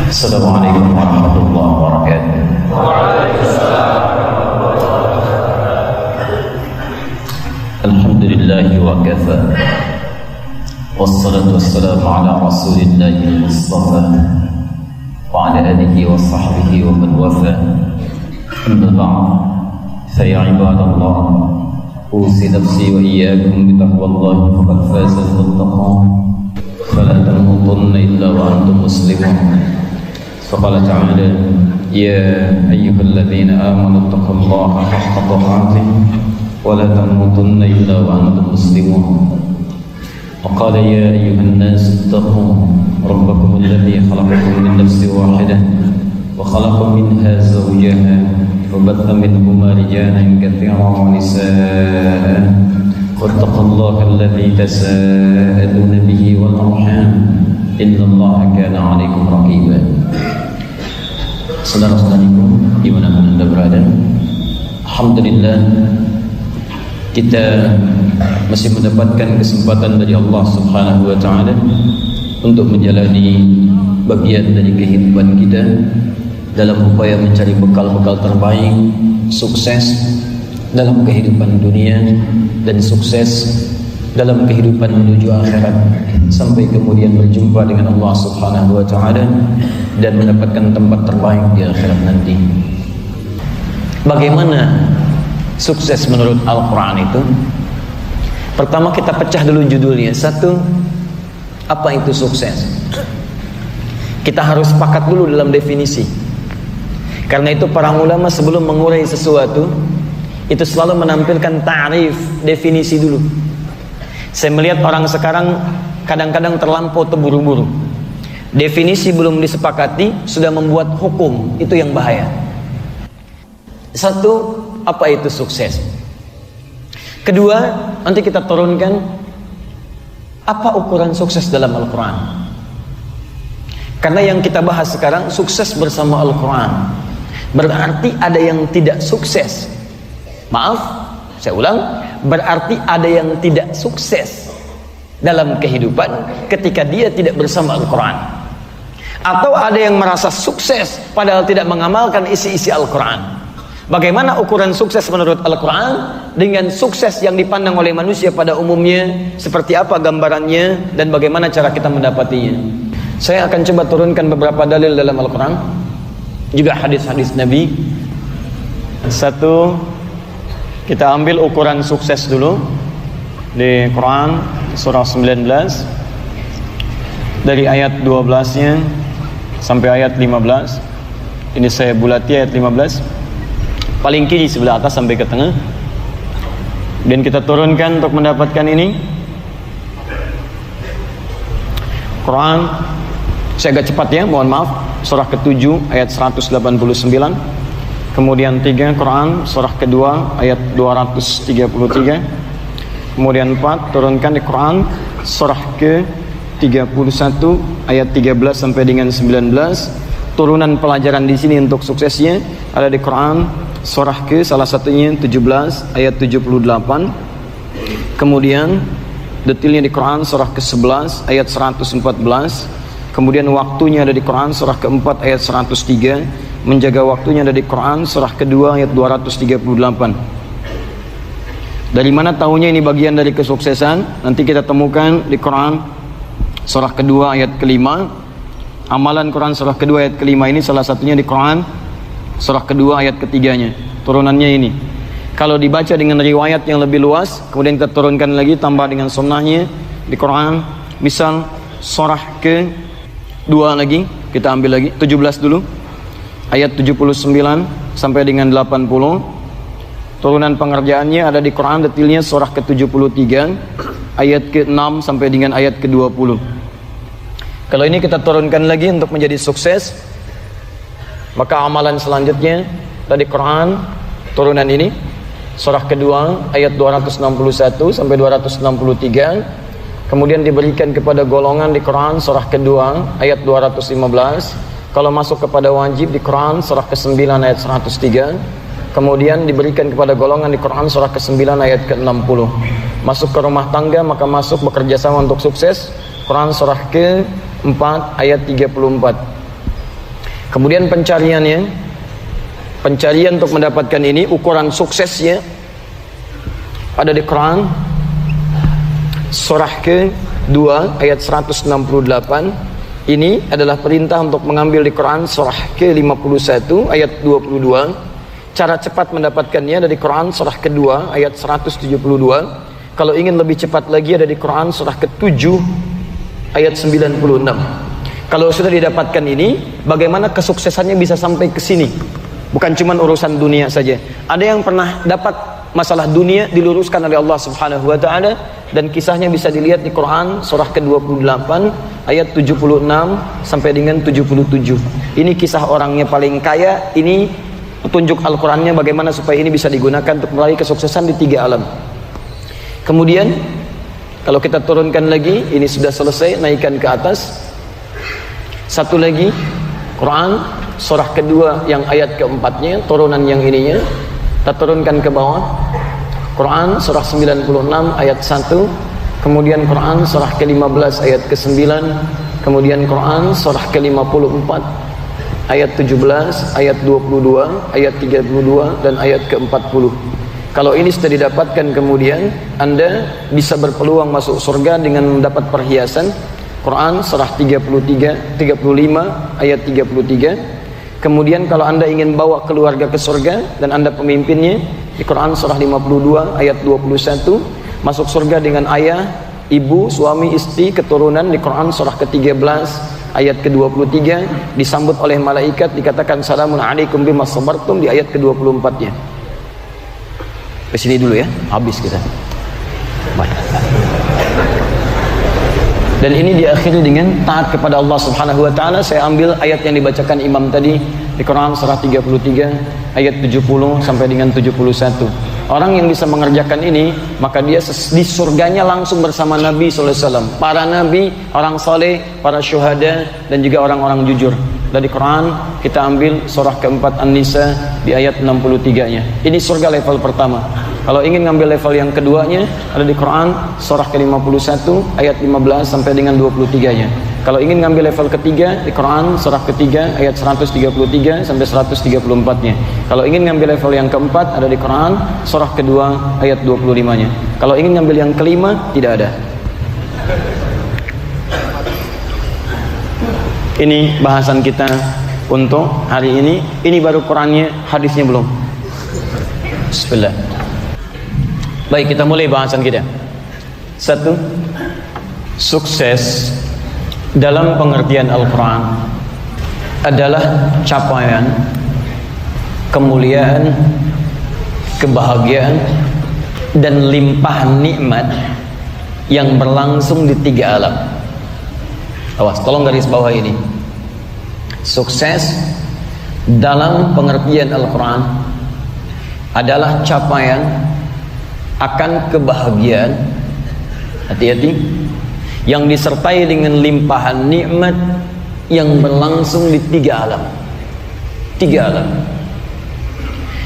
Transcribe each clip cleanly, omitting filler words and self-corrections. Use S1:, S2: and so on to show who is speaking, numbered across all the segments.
S1: Assalamualaikum warahmatullahi wabarakatuh. Alhamdulillahi wa kafa. Wassalatu wassalamu ala rasulillahi mustafa wa ala alihi wa sahbihi wa man wafa. Amma ba'd. Fa ya ibadallah, usi nafsi wa iyyakum bi taqwallahi faqad faza al-muttaqun. Fala tamutunna illa wa antum muslimun. فقال تعالى يا أيها الذين آمنوا اتقوا الله حق تقاته ولا تموتن إلا وأنتم مسلمون وقال يا أيها الناس اتقوا ربكم الذي خلقكم من نفس واحدة وخلق منها زوجها وبث منهما رجالا كثيرا ونساء واتقوا الله الذي تساءلون به والأرحام إن الله كان عليكم رقيبا. Saudara-saudariku dimanapun Anda berada, alhamdulillah kita masih mendapatkan kesempatan dari Allah Subhanahu wa taala untuk menjalani bagian dari kehidupan kita dalam upaya mencari bekal-bekal terbaik, sukses dalam kehidupan dunia dan sukses dalam kehidupan menuju akhirat, sampai kemudian berjumpa dengan Allah Subhanahu wa taala dan mendapatkan tempat terbaik di akhirat nanti. Bagaimana sukses menurut Al-Qur'an itu? Pertama kita pecah dulu judulnya. Satu, apa itu sukses? Kita harus sepakat dulu dalam definisi. Karena itu para ulama sebelum mengurai sesuatu itu selalu menampilkan ta'rif, definisi dulu. Saya melihat orang sekarang kadang-kadang terlampau terburu-buru. Definisi belum disepakati sudah membuat hukum, itu yang bahaya. Satu, apa itu sukses? Kedua, nanti kita turunkan apa ukuran sukses dalam Al-Quran. Karena yang kita bahas sekarang sukses bersama Al-Quran, berarti ada yang tidak sukses. Maaf, saya ulang, berarti ada yang tidak sukses dalam kehidupan ketika dia tidak bersama Al-Quran. Atau ada yang merasa sukses padahal tidak mengamalkan isi-isi Al-Quran. Bagaimana ukuran sukses menurut Al-Quran dengan sukses yang dipandang oleh manusia pada umumnya? Seperti apa gambarannya dan bagaimana cara kita mendapatinya? Saya akan coba turunkan beberapa dalil dalam Al-Quran, juga hadis-hadis Nabi. Satu, kita ambil ukuran sukses dulu di Quran surah 19 dari ayat 12-nya sampai ayat 15. Ini saya bulati ayat 15 paling kiri sebelah atas sampai ke tengah, dan kita turunkan untuk mendapatkan ini. Quran, saya agak cepat ya, mohon maaf. Surah ke-7 ayat 189. Kemudian 3 Quran surah kedua ayat 233. Kemudian 4 turunkan di Quran surah ke-31 ayat 13 sampai dengan 19. Turunan pelajaran di sini untuk suksesnya ada di Quran surah ke salah satunya 17 ayat 78. Kemudian detailnya di Quran surah ke-11 ayat 114. Kemudian waktunya ada di Quran surah ke-4 ayat 103. Menjaga waktunya ada di Quran surah kedua ayat 238. Dari mana tahunya ini bagian dari kesuksesan? Nanti kita temukan di Quran surah kedua ayat kelima. Amalan Quran surah kedua ayat kelima ini salah satunya di Quran surah kedua ayat ketiganya. Turunannya ini. Kalau dibaca dengan riwayat yang lebih luas, kemudian kita turunkan lagi tambah dengan sunnahnya di Quran. Misal surah ke-2 lagi, kita ambil lagi 17 dulu. Ayat 79 sampai dengan 80. Turunan pengerjaannya ada di Quran detailnya surah ke-73 ayat ke-6 sampai dengan ayat ke-20. Kalau ini kita turunkan lagi untuk menjadi sukses, maka amalan selanjutnya dari Quran turunan ini surah kedua ayat 261 sampai 263. Kemudian diberikan kepada golongan di Quran surah kedua ayat 215. Kalau masuk kepada wajib di Quran surah ke-9 ayat 103. Kemudian diberikan kepada golongan di Quran surah ke-9 ayat ke-60. Masuk ke rumah tangga maka masuk bekerja sama untuk sukses, Quran surah ke-4 ayat 34. Kemudian pencarian untuk mendapatkan ini, ukuran suksesnya ada di Quran surah ke-2 ayat 168. Ini adalah perintah untuk mengambil di Quran surah ke-51 ayat 22. Cara cepat mendapatkannya ada di Quran surah ke-2 ayat 172. Kalau ingin lebih cepat lagi ada di Quran surah ke-7 ayat 96. Kalau sudah didapatkan ini, bagaimana kesuksesannya bisa sampai ke sini? Bukan cuma urusan dunia saja. Ada yang pernah dapat masalah dunia diluruskan oleh Allah Subhanahu wa taala, dan kisahnya bisa dilihat di Quran surah ke-28 ayat 76 sampai dengan 77. Ini kisah orangnya paling kaya. Ini petunjuk Al-Qur'annya bagaimana supaya ini bisa digunakan untuk meraih kesuksesan di 3 alam. Kemudian kalau kita turunkan lagi, ini sudah selesai, naikkan ke atas. Satu lagi, Quran surah kedua yang ayat keempatnya, turunan yang ininya kita turunkan ke bawah. Quran surah 96 ayat 1, kemudian Quran surah ke-15 ayat ke-9, kemudian Quran surah ke-54 ayat 17, ayat 22, ayat 32 dan ayat ke-40. Kalau ini sudah didapatkan, kemudian Anda bisa berpeluang masuk surga dengan mendapat perhiasan. Quran surah 35 ayat 33. Kemudian kalau Anda ingin bawa keluarga ke surga dan Anda pemimpinnya, di Quran surah 52 ayat 21, masuk surga dengan ayah, ibu, suami, istri, keturunan di Quran surah ke-13 ayat ke-23, disambut oleh malaikat dikatakan salamun alaikum bima sabartum di ayat ke-24-nya. Ke sini dulu ya, habis kita. Baik. Dan ini diakhiri dengan taat kepada Allah Subhanahu wa taala. Saya ambil ayat yang dibacakan imam tadi di Quran surah 33 ayat 70 sampai dengan 71. Orang yang bisa mengerjakan ini, maka dia di surganya langsung bersama Nabi sallallahu alaihi wasallam, para nabi, orang saleh, para syuhada dan juga orang-orang jujur. Dari Quran kita ambil surah keempat An-Nisa di ayat 63-nya. Ini surga level pertama. Kalau ingin ngambil level yang keduanya ada di Quran surah ke-51 ayat 15 sampai dengan 23-nya. Kalau ingin ngambil level ketiga di Quran surah ketiga ayat 133 sampai 134-nya. Kalau ingin ngambil level yang keempat ada di Quran surah kedua ayat 25-nya. Kalau ingin ngambil yang kelima tidak ada. Ini bahasan kita untuk hari ini. Ini baru Qurannya, hadisnya belum. Bismillah. Baik, kita mulai bahasan kita. 1. Sukses dalam pengertian Al-Quran adalah capaian, kemuliaan, kebahagiaan dan limpahan nikmat yang berlangsung di 3 alam. Awas, tolong garis bawah ini. Sukses dalam pengertian Al-Quran adalah capaian akan kebahagiaan, hati-hati, yang disertai dengan limpahan nikmat yang berlangsung di 3 alam. 3 alam.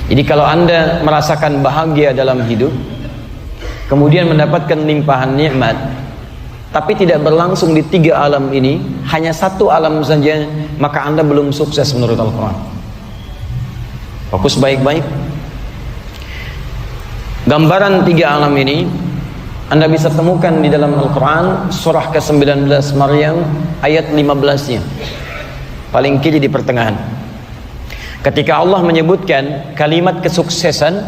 S1: Jadi kalau Anda merasakan bahagia dalam hidup, kemudian mendapatkan limpahan nikmat, tapi tidak berlangsung di 3 alam ini, hanya 1 alam saja, maka Anda belum sukses menurut Al-Quran. Fokus baik-baik. Gambaran 3 alam ini Anda bisa temukan di dalam Al-Quran surah ke-19 Maryam ayat 15-nya, paling kiri di pertengahan. Ketika Allah menyebutkan kalimat kesuksesan,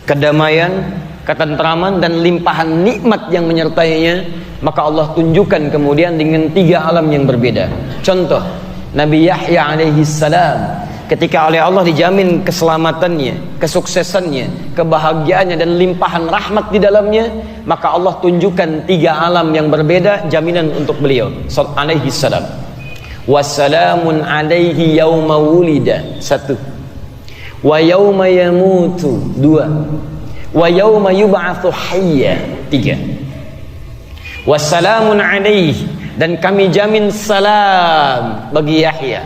S1: kedamaian, ketentraman dan limpahan nikmat yang menyertainya, maka Allah tunjukkan kemudian dengan 3 alam yang berbeda. Contoh, Nabi Yahya alaihi salam, ketika oleh Allah dijamin keselamatannya, kesuksesannya, kebahagiaannya dan limpahan rahmat di dalamnya, maka Allah tunjukkan 3 alam yang berbeda jaminan untuk beliau alaihi salam. Wassalamun alaihi yauma wulida, 1. Wa yauma yamutu, 2. Wa yauma yub'atsu hayya, 3. Wassalamun alaihi, dan kami jamin salam bagi Yahya.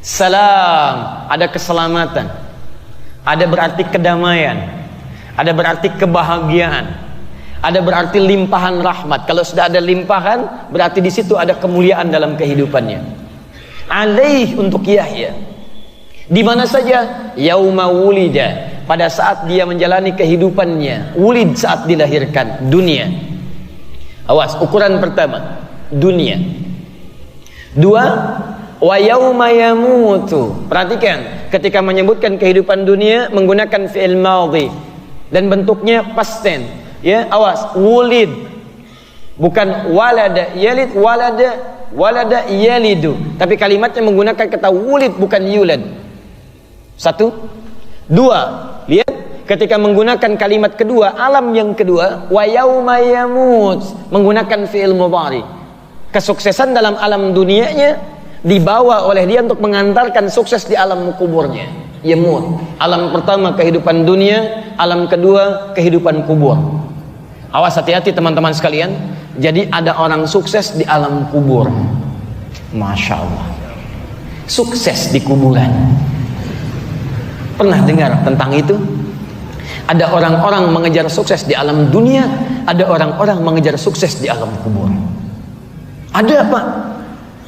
S1: Salam, ada keselamatan, ada berarti kedamaian, ada berarti kebahagiaan, ada berarti limpahan rahmat. Kalau sudah ada limpahan, berarti di situ ada kemuliaan dalam kehidupannya.
S2: alaih untuk Yahya. Di mana saja? Yauma wulida, pada saat dia menjalani kehidupannya. Wulid saat dilahirkan, dunia. Awas, ukuran pertama dunia. Dua, wa yauma yamutu. Perhatikan, ketika menyebutkan kehidupan dunia menggunakan fi'il madhi dan bentuknya past tense. Ya, awas, wulid bukan walada yalid, walada yalidu, tapi kalimatnya menggunakan kata wulid bukan yulad. Satu. Dua, lihat ketika menggunakan kalimat kedua, alam yang kedua, wa yauma yamut, menggunakan fi'il mudhari. Kesuksesan dalam alam dunianya dibawa oleh dia untuk mengantarkan sukses di alam kuburnya. Yamut, alam pertama kehidupan dunia, alam kedua kehidupan kubur. Awas, hati-hati teman-teman sekalian. Jadi ada orang sukses di alam kubur. Masya Allah, sukses di kuburan. Pernah dengar tentang itu? Ada orang-orang mengejar sukses di alam dunia, ada orang-orang mengejar sukses di alam kubur. Ada Pak?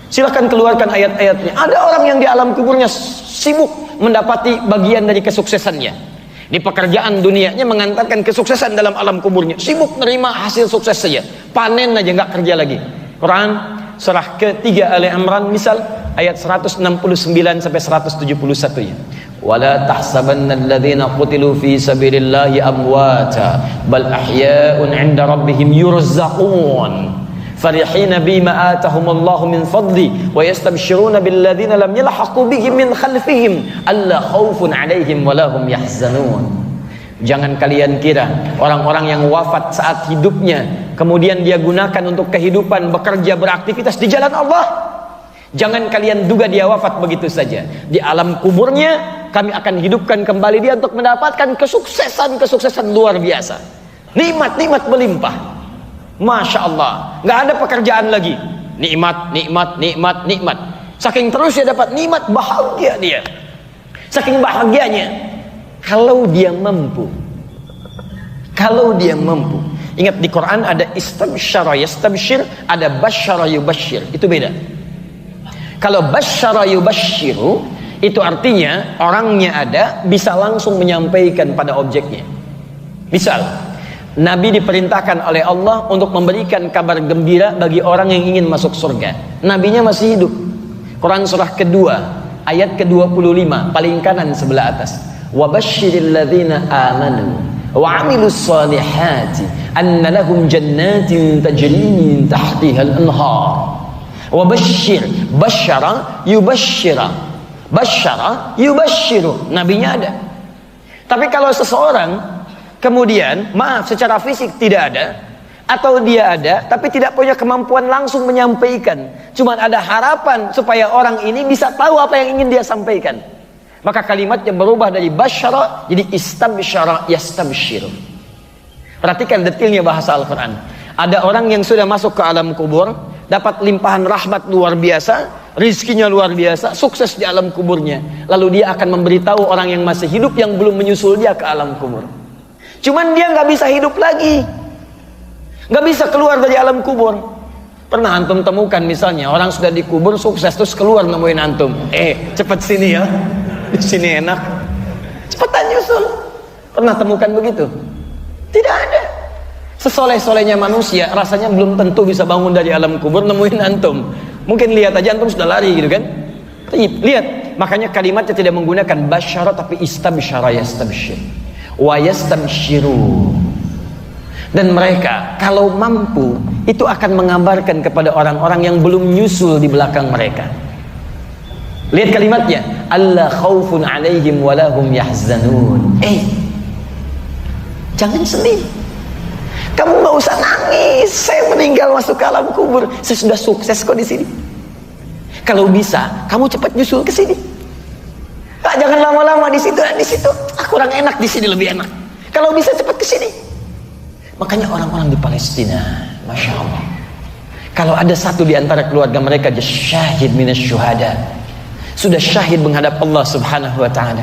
S2: Silahkan keluarkan ayat-ayatnya. Ada orang yang di alam kuburnya sibuk mendapati bagian dari kesuksesannya. Di pekerjaan dunianya mengantarkan kesuksesan dalam alam kuburnya. Sibuk menerima hasil sukses saja. Panen aja, nggak kerja lagi. Quran surah ketiga Ali Imran misal ayat 169 sampai 171 ya. Wala tahsabanna alladhina qutilu fi sabilillahi amwata bal ahya'un 'inda rabbihim yurzaqun. Farihina bima atahumullahu min fadli wa yastabshiruna billadhina lam yalhaqu bihim min khalfihim alla khaufun 'alaihim wa lahum yahzanun. Jangan kalian kira orang-orang yang wafat saat hidupnya kemudian dia gunakan untuk kehidupan, bekerja, beraktivitas di jalan Allah. Jangan kalian duga dia wafat begitu saja. Di alam kuburnya kami akan hidupkan kembali dia untuk mendapatkan kesuksesan luar biasa. Nikmat-nikmat melimpah. Masya Allah, nggak ada pekerjaan lagi. Nikmat. Saking terus dia dapat nikmat, bahagia dia. Saking bahagianya. Kalau dia mampu. Ingat di Quran ada istabsyara yastabsyir, ada basyara yubashir. Itu beda. Kalau basyara yubashiru, itu artinya orangnya ada, bisa langsung menyampaikan pada objeknya. Misal Nabi diperintahkan oleh Allah untuk memberikan kabar gembira bagi orang yang ingin masuk surga. Nabinya masih hidup. Quran surah kedua ayat ke-25 paling kanan sebelah atas. Wa basyiril ladzina amanu wa 'amilus solihati anna lahum jannatin tajri min tahtiha al-anhar. Wa basyir, basyara yubashshira. Basyara yubashshiru. Nabinya ada. Tapi kalau seseorang kemudian, maaf, secara fisik tidak ada, atau dia ada tapi tidak punya kemampuan langsung menyampaikan, cuma ada harapan supaya orang ini bisa tahu apa yang ingin dia sampaikan, maka kalimatnya berubah dari basyara jadi istabsyara yastabsyiru. Perhatikan detailnya bahasa Al-Quran. Ada orang yang sudah masuk ke alam kubur, dapat limpahan rahmat luar biasa, rizkinya luar biasa, sukses di alam kuburnya, lalu dia akan memberitahu orang yang masih hidup yang belum menyusul dia ke alam kubur. Cuman dia nggak bisa hidup lagi, nggak bisa keluar dari alam kubur. Pernah antum temukan misalnya orang sudah dikubur sukses terus keluar nemuin antum, cepet sini ya, di sini enak, cepetan nyusul. Pernah temukan begitu? Tidak ada. Sesoleh-solehnya manusia rasanya belum tentu bisa bangun dari alam kubur nemuin antum. Mungkin lihat aja antum sudah lari gitu kan. Lihat, makanya kalimatnya tidak menggunakan basyara tapi istabsyara yastabsyir. Wa yastabsyiru. Dan mereka kalau mampu itu akan mengabarkan kepada orang-orang yang belum nyusul di belakang mereka. Lihat kalimatnya, alla khaufun 'alaihim wa lahum yahzanun. Jangan sedih. Kamu nggak usah nangis. Saya meninggal masuk ke alam kubur. Saya sudah sukses kok di sini. Kalau bisa, kamu cepat nyusul ke sini. Jangan lama-lama di situ. Kurang enak di sini, lebih enak. Kalau bisa cepat ke sini. Makanya orang-orang di Palestina, masya Allah, kalau ada satu di antara keluarga mereka dia syahid minas syuhada, sudah syahid menghadap Allah Subhanahu wa taala,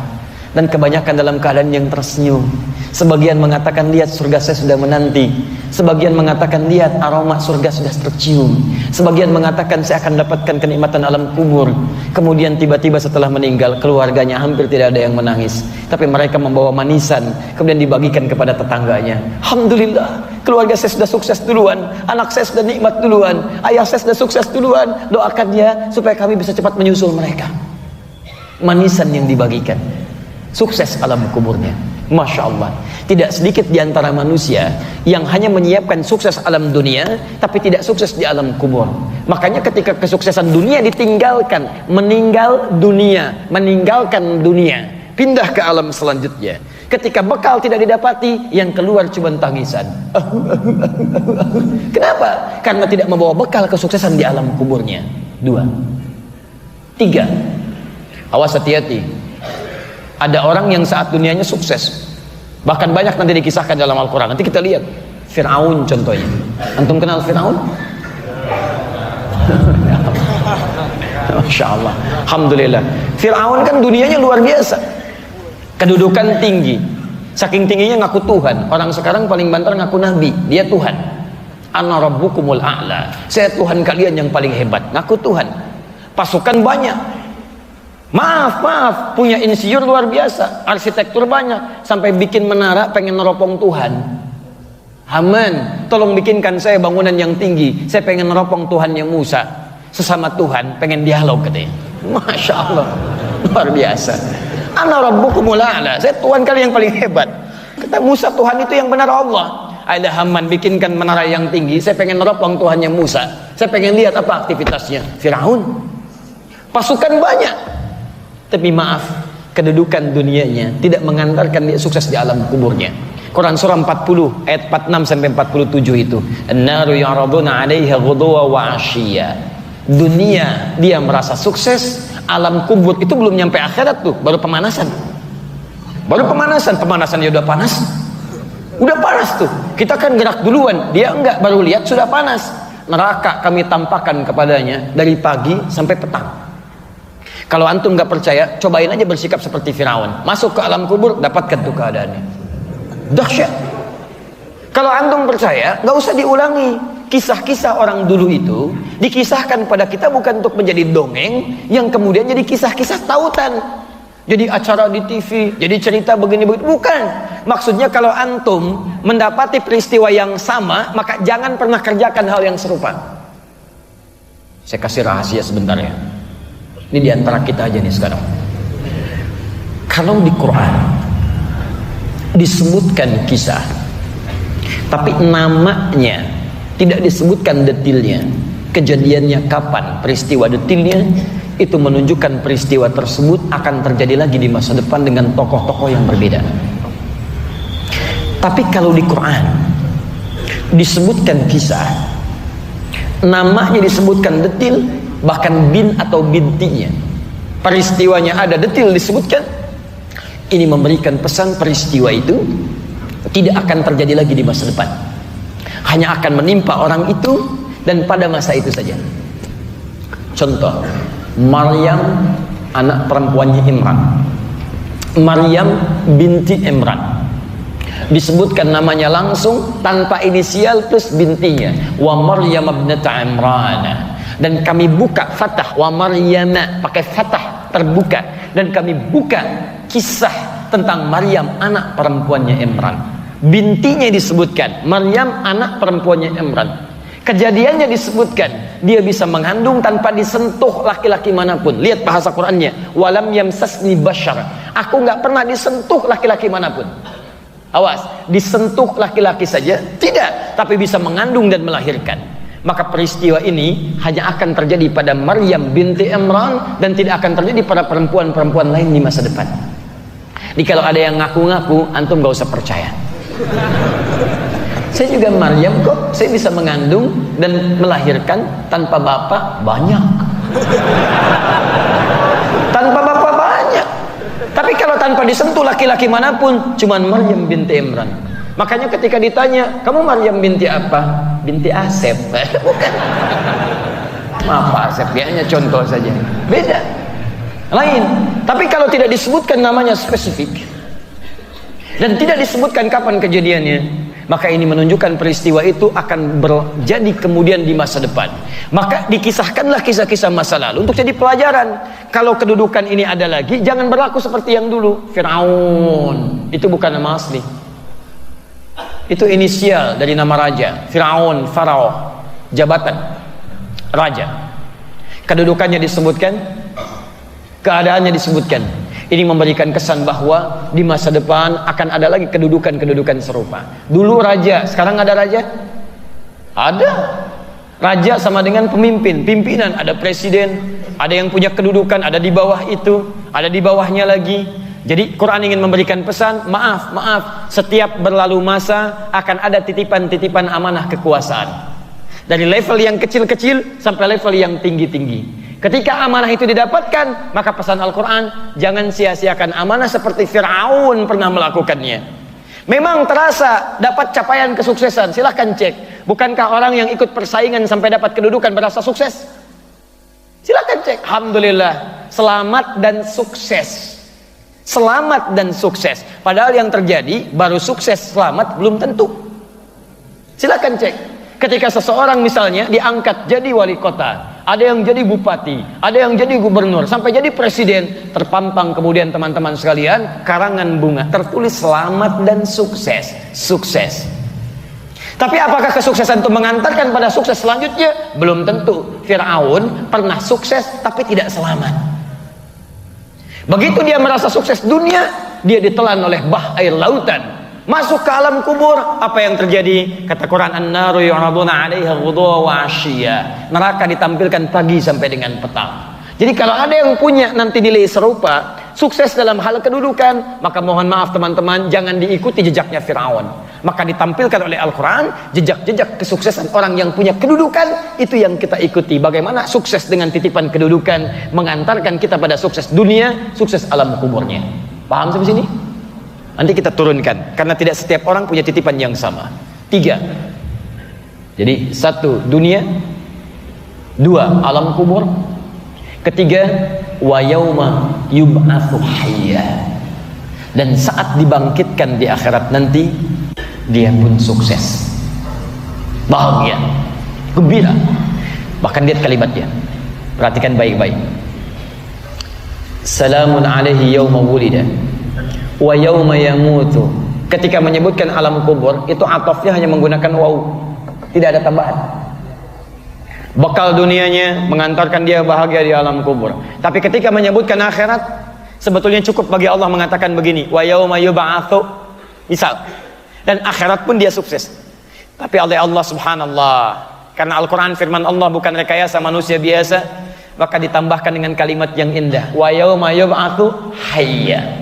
S2: dan kebanyakan dalam keadaan yang tersenyum. Sebagian mengatakan lihat surga saya sudah menanti. Sebagian mengatakan lihat aroma surga sudah tercium. Sebagian mengatakan saya akan dapatkan kenikmatan alam kubur. Kemudian tiba-tiba setelah meninggal keluarganya hampir tidak ada yang menangis, tapi mereka membawa manisan kemudian dibagikan kepada tetangganya. Alhamdulillah, keluarga saya sudah sukses duluan, anak saya sudah nikmat duluan, ayah saya sudah sukses duluan, doakan dia supaya kami bisa cepat menyusul mereka. Manisan yang dibagikan, sukses alam kuburnya. Masya Allah, tidak sedikit di antara manusia yang hanya menyiapkan sukses alam dunia tapi tidak sukses di alam kubur. Makanya ketika kesuksesan dunia ditinggalkan, meninggalkan dunia, pindah ke alam selanjutnya. Ketika bekal tidak didapati, yang keluar cuma tangisan. Kenapa? Karena tidak membawa bekal kesuksesan di alam kuburnya. 2. 3. Awas, hati-hati. Ada orang yang saat dunianya sukses, bahkan banyak nanti dikisahkan dalam Al-Quran. Nanti kita lihat Fir'aun contohnya. Antum kenal Fir'aun? Masya Allah, Alhamdulillah. Fir'aun kan dunianya luar biasa, kedudukan tinggi, saking tingginya ngaku Tuhan. Orang sekarang paling banter ngaku Nabi, dia Tuhan. Ana rabbukumul a'la, saya Tuhan kalian yang paling hebat, ngaku Tuhan. Pasukan banyak, maaf, punya insinyur luar biasa, arsitektur banyak, sampai bikin menara pengen neropong Tuhan. Haman, tolong bikinkan saya bangunan yang tinggi, saya pengen neropong Tuhannya Musa. Sesama Tuhan pengen dialog katanya. Masya Allah, luar biasa. Ana rabbukumul a'la, saya Tuhan kalian yang paling hebat. Kata Musa, Tuhan itu yang benar Allah. Ada Haman, bikinkan menara yang tinggi, saya pengen neropong Tuhannya Musa, saya pengen lihat apa aktivitasnya. Firaun, pasukan banyak, tapi maaf, kedudukan dunianya tidak mengantarkan dia sukses di alam kuburnya. Quran surah 40 ayat 46 sampai 47 itu. An-naru ya'raduna 'alaiha ghuduwa wa 'ashiyya. Dunia dia merasa sukses, alam kubur itu belum nyampe akhirat tuh, baru pemanasan. Pemanasan ya udah panas. Udah panas tuh. Kita kan gerak duluan, dia enggak, baru lihat sudah panas. Neraka kami tampakkan kepadanya dari pagi sampai petang. Kalau antum nggak percaya, cobain aja bersikap seperti Firaun. Masuk ke alam kubur, dapatkan tuh keadaannya. Dahsyat. Kalau antum percaya, nggak usah diulangi. Kisah-kisah orang dulu itu dikisahkan pada kita bukan untuk menjadi dongeng yang kemudian jadi kisah-kisah tautan, jadi acara di TV, jadi cerita begini-begini. Bukan. Maksudnya kalau antum mendapati peristiwa yang sama, maka jangan pernah kerjakan hal yang serupa. Saya kasih rahasia sebentar ya. Ini diantara kita aja nih sekarang. Kalau di Quran disebutkan kisah, tapi namanya tidak disebutkan detailnya, kejadiannya kapan, peristiwa detailnya, itu menunjukkan peristiwa tersebut akan terjadi lagi di masa depan dengan tokoh-tokoh yang berbeda. Tapi kalau di Quran disebutkan kisah, namanya disebutkan detail, bahkan bin atau bintinya, peristiwanya ada detail disebutkan. Ini memberikan pesan peristiwa itu tidak akan terjadi lagi di masa depan, hanya akan menimpa orang itu dan pada masa itu saja. Contoh, Maryam anak perempuannya Imran, Maryam binti Imran, disebutkan namanya langsung tanpa inisial plus bintinya, wa Maryam ibnata Imran. Dan kami buka fathah, wa Maryama, pakai fathah terbuka, dan kami buka kisah tentang Maryam anak perempuannya Imran. Bintinya disebutkan, Maryam anak perempuannya Imran. Kejadiannya disebutkan, dia bisa mengandung tanpa disentuh laki-laki manapun. Lihat bahasa Qurannya, walam yamsasni bashar, aku nggak pernah disentuh laki-laki manapun. Awas, disentuh laki-laki saja tidak, tapi bisa mengandung dan melahirkan. Maka peristiwa ini hanya akan terjadi pada Maryam binti Imran dan tidak akan terjadi pada perempuan-perempuan lain di masa depan. Jadi kalau ada yang ngaku-ngaku, antum gak usah percaya. Saya juga Maryam kok, saya bisa mengandung dan melahirkan tanpa bapak banyak. Tanpa bapak banyak. Tapi kalau tanpa disentuh laki-laki manapun, cuman Maryam binti Imran. Makanya ketika ditanya, kamu Maryam binti apa? Binti Asep. Bukan. Maaf Asep, dia hanya contoh saja. Beda. Lain. Tapi kalau tidak disebutkan namanya spesifik, Dan tidak disebutkan kapan kejadiannya. Maka ini menunjukkan peristiwa itu akan terjadi kemudian di masa depan. Maka dikisahkanlah kisah-kisah masa lalu untuk jadi pelajaran. Kalau kedudukan ini ada lagi, jangan berlaku seperti yang dulu. Fir'aun itu bukan nama asli, itu inisial dari nama raja. Fir'aun, Farao, jabatan raja. Kedudukannya disebutkan, keadaannya disebutkan. Ini memberikan kesan bahwa di masa depan akan ada lagi kedudukan-kedudukan serupa. Dulu raja, sekarang ada raja? Ada. Raja sama dengan pemimpin, pimpinan, ada presiden, ada yang punya kedudukan, ada di bawah itu, ada di bawahnya lagi. Jadi Quran ingin memberikan pesan, maaf, setiap berlalu masa akan ada titipan-titipan amanah kekuasaan. Dari level yang kecil-kecil sampai level yang tinggi-tinggi. Ketika amanah itu didapatkan, maka pesan Al-Quran, jangan sia-siakan amanah seperti Fir'aun pernah melakukannya. Memang terasa dapat capaian kesuksesan, silahkan cek. Bukankah orang yang ikut persaingan sampai dapat kedudukan berasa sukses? Silahkan cek. Alhamdulillah, selamat dan sukses. Selamat dan sukses. Padahal yang terjadi baru sukses, selamat belum tentu. Silahkan cek. Ketika seseorang misalnya diangkat jadi wali kota, ada yang jadi bupati, ada yang jadi gubernur, sampai jadi presiden, terpampang kemudian teman-teman sekalian karangan bunga tertulis selamat dan sukses. Sukses. Tapi apakah kesuksesan itu mengantarkan pada sukses selanjutnya? Belum tentu. Fir'aun pernah sukses tapi tidak selamat. Begitu dia merasa sukses dunia, dia ditelan oleh bah air lautan. Masuk ke alam kubur, apa yang terjadi? Kata Quran, an-naru yu'raduna 'alaiha ghudwa wa 'ashiyya. Neraka ditampilkan pagi sampai dengan petang. Jadi kalau ada yang punya nanti nilai serupa, sukses dalam hal kedudukan, maka mohon maaf teman-teman, jangan diikuti jejaknya Fir'aun. Maka ditampilkan oleh Al-Quran jejak-jejak kesuksesan orang yang punya kedudukan, itu yang kita ikuti. Bagaimana sukses dengan titipan kedudukan mengantarkan kita pada sukses dunia, sukses alam kuburnya. Paham sampai sini? Nanti kita turunkan, karena tidak setiap orang punya titipan yang sama. 3. Jadi 1 dunia, 2 alam kubur, 3 wa yauma yub'atsu hayya. Dan saat dibangkitkan di akhirat nanti, dia pun sukses, bahagia, gembira. Bahkan lihat kalimatnya, perhatikan baik-baik. Salamun alaihi yauma wulida wa yauma yamutu. Ketika menyebutkan alam kubur, itu atofnya hanya menggunakan waw, tidak ada tambahan. Bekal dunianya mengantarkan dia bahagia di alam kubur. Tapi ketika menyebutkan akhirat, sebetulnya cukup bagi Allah mengatakan begini, wa yauma yub'atsu, misal, dan akhirat pun dia sukses. Tapi oleh Allah subhanallah, karena Al-Quran firman Allah bukan rekayasa manusia biasa, maka ditambahkan dengan kalimat yang indah, wa yauma yub'atsu hayya.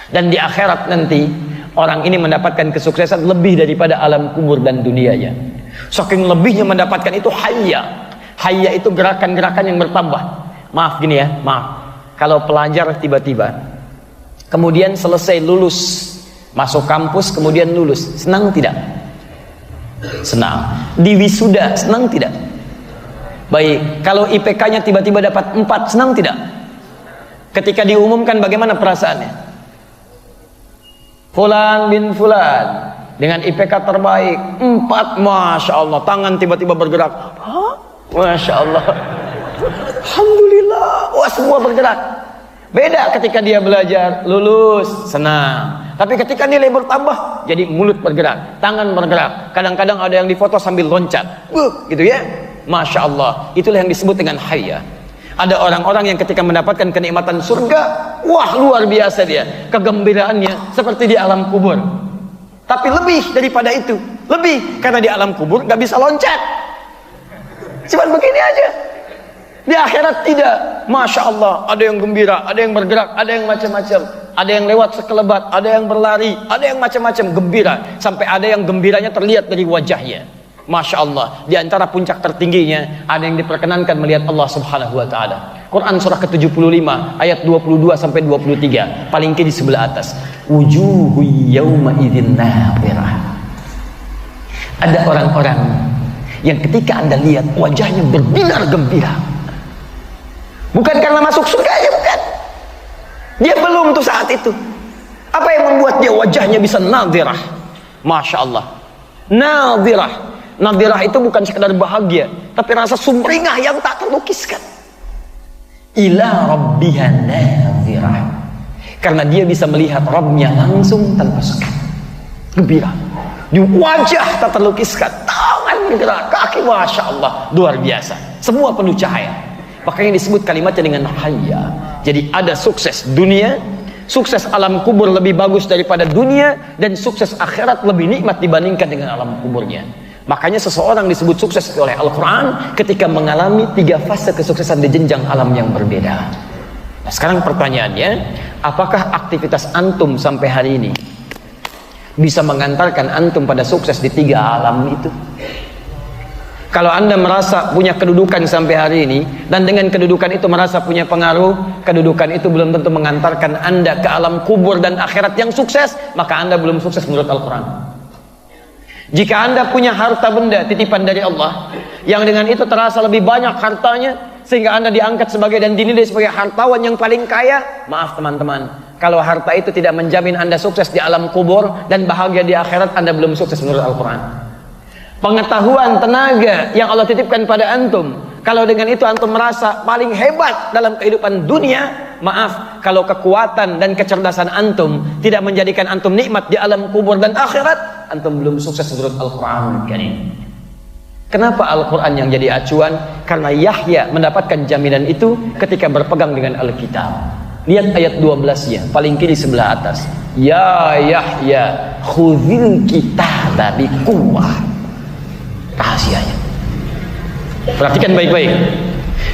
S2: Dan di akhirat nanti orang ini mendapatkan kesuksesan lebih daripada alam kubur dan dunianya. Saking lebihnya mendapatkan itu hayya. Hayya itu gerakan-gerakan yang bertambah. Maaf gini ya, maaf. Kalau pelajar tiba-tiba kemudian selesai lulus, masuk kampus kemudian lulus, senang tidak? Senang. Di wisuda senang tidak? Baik, kalau IPK-nya tiba-tiba dapat 4, senang tidak? Ketika diumumkan bagaimana perasaannya? Fulan bin Fulan dengan IPK terbaik 4, Masya Allah, tangan tiba-tiba bergerak. Hah? Masya Allah, Alhamdulillah, wah semua bergerak. Beda ketika dia belajar, lulus, senang. Tapi ketika nilai bertambah, jadi mulut bergerak, tangan bergerak. Kadang-kadang ada yang difoto sambil loncat, gitu ya. Masya Allah, itulah yang disebut dengan hayya. Ada orang-orang yang ketika mendapatkan kenikmatan surga, wah luar biasa dia, kegembiraannya seperti di alam kubur. Tapi lebih daripada itu, lebih, karena di alam kubur gak bisa loncat, cuman begini aja. Di akhirat tidak, Masya Allah, ada yang gembira, ada yang bergerak, ada yang macam-macam, ada yang lewat sekelebat, ada yang berlari, ada yang macam-macam gembira, sampai ada yang gembiranya terlihat dari wajahnya. Masya Allah, di antara puncak tertingginya ada yang diperkenankan melihat Allah subhanahu wa ta'ala. Quran surah ke-75 ayat 22 sampai 23, paling kiri di sebelah atas. Wujuhu yawma idzin nadhirah. Ada orang-orang yang ketika Anda lihat wajahnya berbinar gembira. Bukan karena masuk surga, ya bukan. Dia belum tuh saat itu. Apa yang membuat dia wajahnya bisa nadhirah? Masya Allah. Nadhirah. Nadhirah itu bukan sekedar bahagia, tapi rasa sumringah yang tak terlukiskan. Ila rabbiha nadhirah. Karena dia bisa melihat Rabbnya langsung tanpa sekat. Gembira. Di wajah tak terlukiskan, tangan bergerak, kaki, Masya Allah, luar biasa. Semua penuh cahaya. Makanya disebut kalimatnya dengan hayya. Jadi ada sukses dunia, sukses alam kubur lebih bagus daripada dunia, dan sukses akhirat lebih nikmat dibandingkan dengan alam kuburnya. Makanya seseorang disebut sukses oleh Al-Quran ketika mengalami 3 fase kesuksesan di jenjang alam yang berbeda. Nah, sekarang pertanyaannya, apakah aktivitas antum sampai hari ini bisa mengantarkan antum pada sukses di 3 alam itu? Kalau anda merasa punya kedudukan sampai hari ini, dan dengan kedudukan itu merasa punya pengaruh, kedudukan itu belum tentu mengantarkan anda ke alam kubur dan akhirat yang sukses, maka anda belum sukses menurut Al-Quran. Jika anda punya harta benda titipan dari Allah, yang dengan itu terasa lebih banyak hartanya, sehingga anda diangkat sebagai dan dinilai sebagai hartawan yang paling kaya, maaf teman-teman, kalau harta itu tidak menjamin anda sukses di alam kubur dan bahagia di akhirat, anda belum sukses menurut Al-Quran. Pengetahuan, tenaga yang Allah titipkan pada antum, kalau dengan itu antum merasa paling hebat dalam kehidupan dunia, maaf, kalau kekuatan dan kecerdasan antum tidak menjadikan antum nikmat di alam kubur dan akhirat, antum belum sukses menurut Al-Quran Karim. Kenapa Al-Quran yang jadi acuan? Karena Yahya mendapatkan jaminan itu ketika berpegang dengan Alkitab. Lihat ayat 12-nya, paling kiri sebelah atas. Ya Yahya, khudhil kitaba biquwwah. Rahasianya. Perhatikan baik-baik.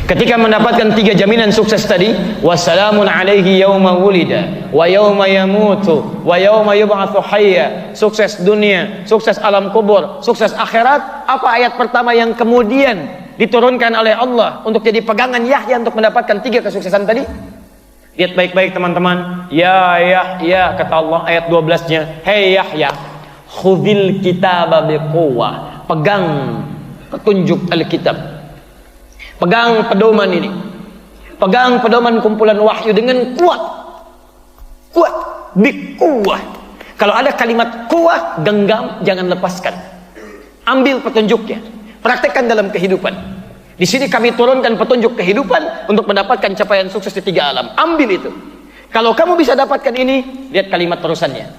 S2: Ketika mendapatkan 3 jaminan sukses tadi, wassalamun alaihi yauma wulida wa yauma yamutu wa yauma yub'atsu hayya, sukses dunia, sukses alam kubur, sukses akhirat. Apa ayat pertama yang kemudian diturunkan oleh Allah untuk jadi pegangan Yahya untuk mendapatkan 3 kesuksesan tadi? Lihat baik-baik teman-teman. Ya Yahya, kata Allah ayat 12-nya, hei Yahya, khudhil kitaba biquwwah, pegang petunjuk Alkitab, pegang pedoman ini, pegang pedoman kumpulan wahyu dengan kuat, kuat, biquwwah. Kalau ada kalimat kuat, genggam, jangan lepaskan, ambil petunjuknya, praktekkan dalam kehidupan. Di sini kami turunkan petunjuk kehidupan untuk mendapatkan capaian sukses di 3 alam. Ambil itu. Kalau kamu bisa dapatkan ini, lihat kalimat terusannya.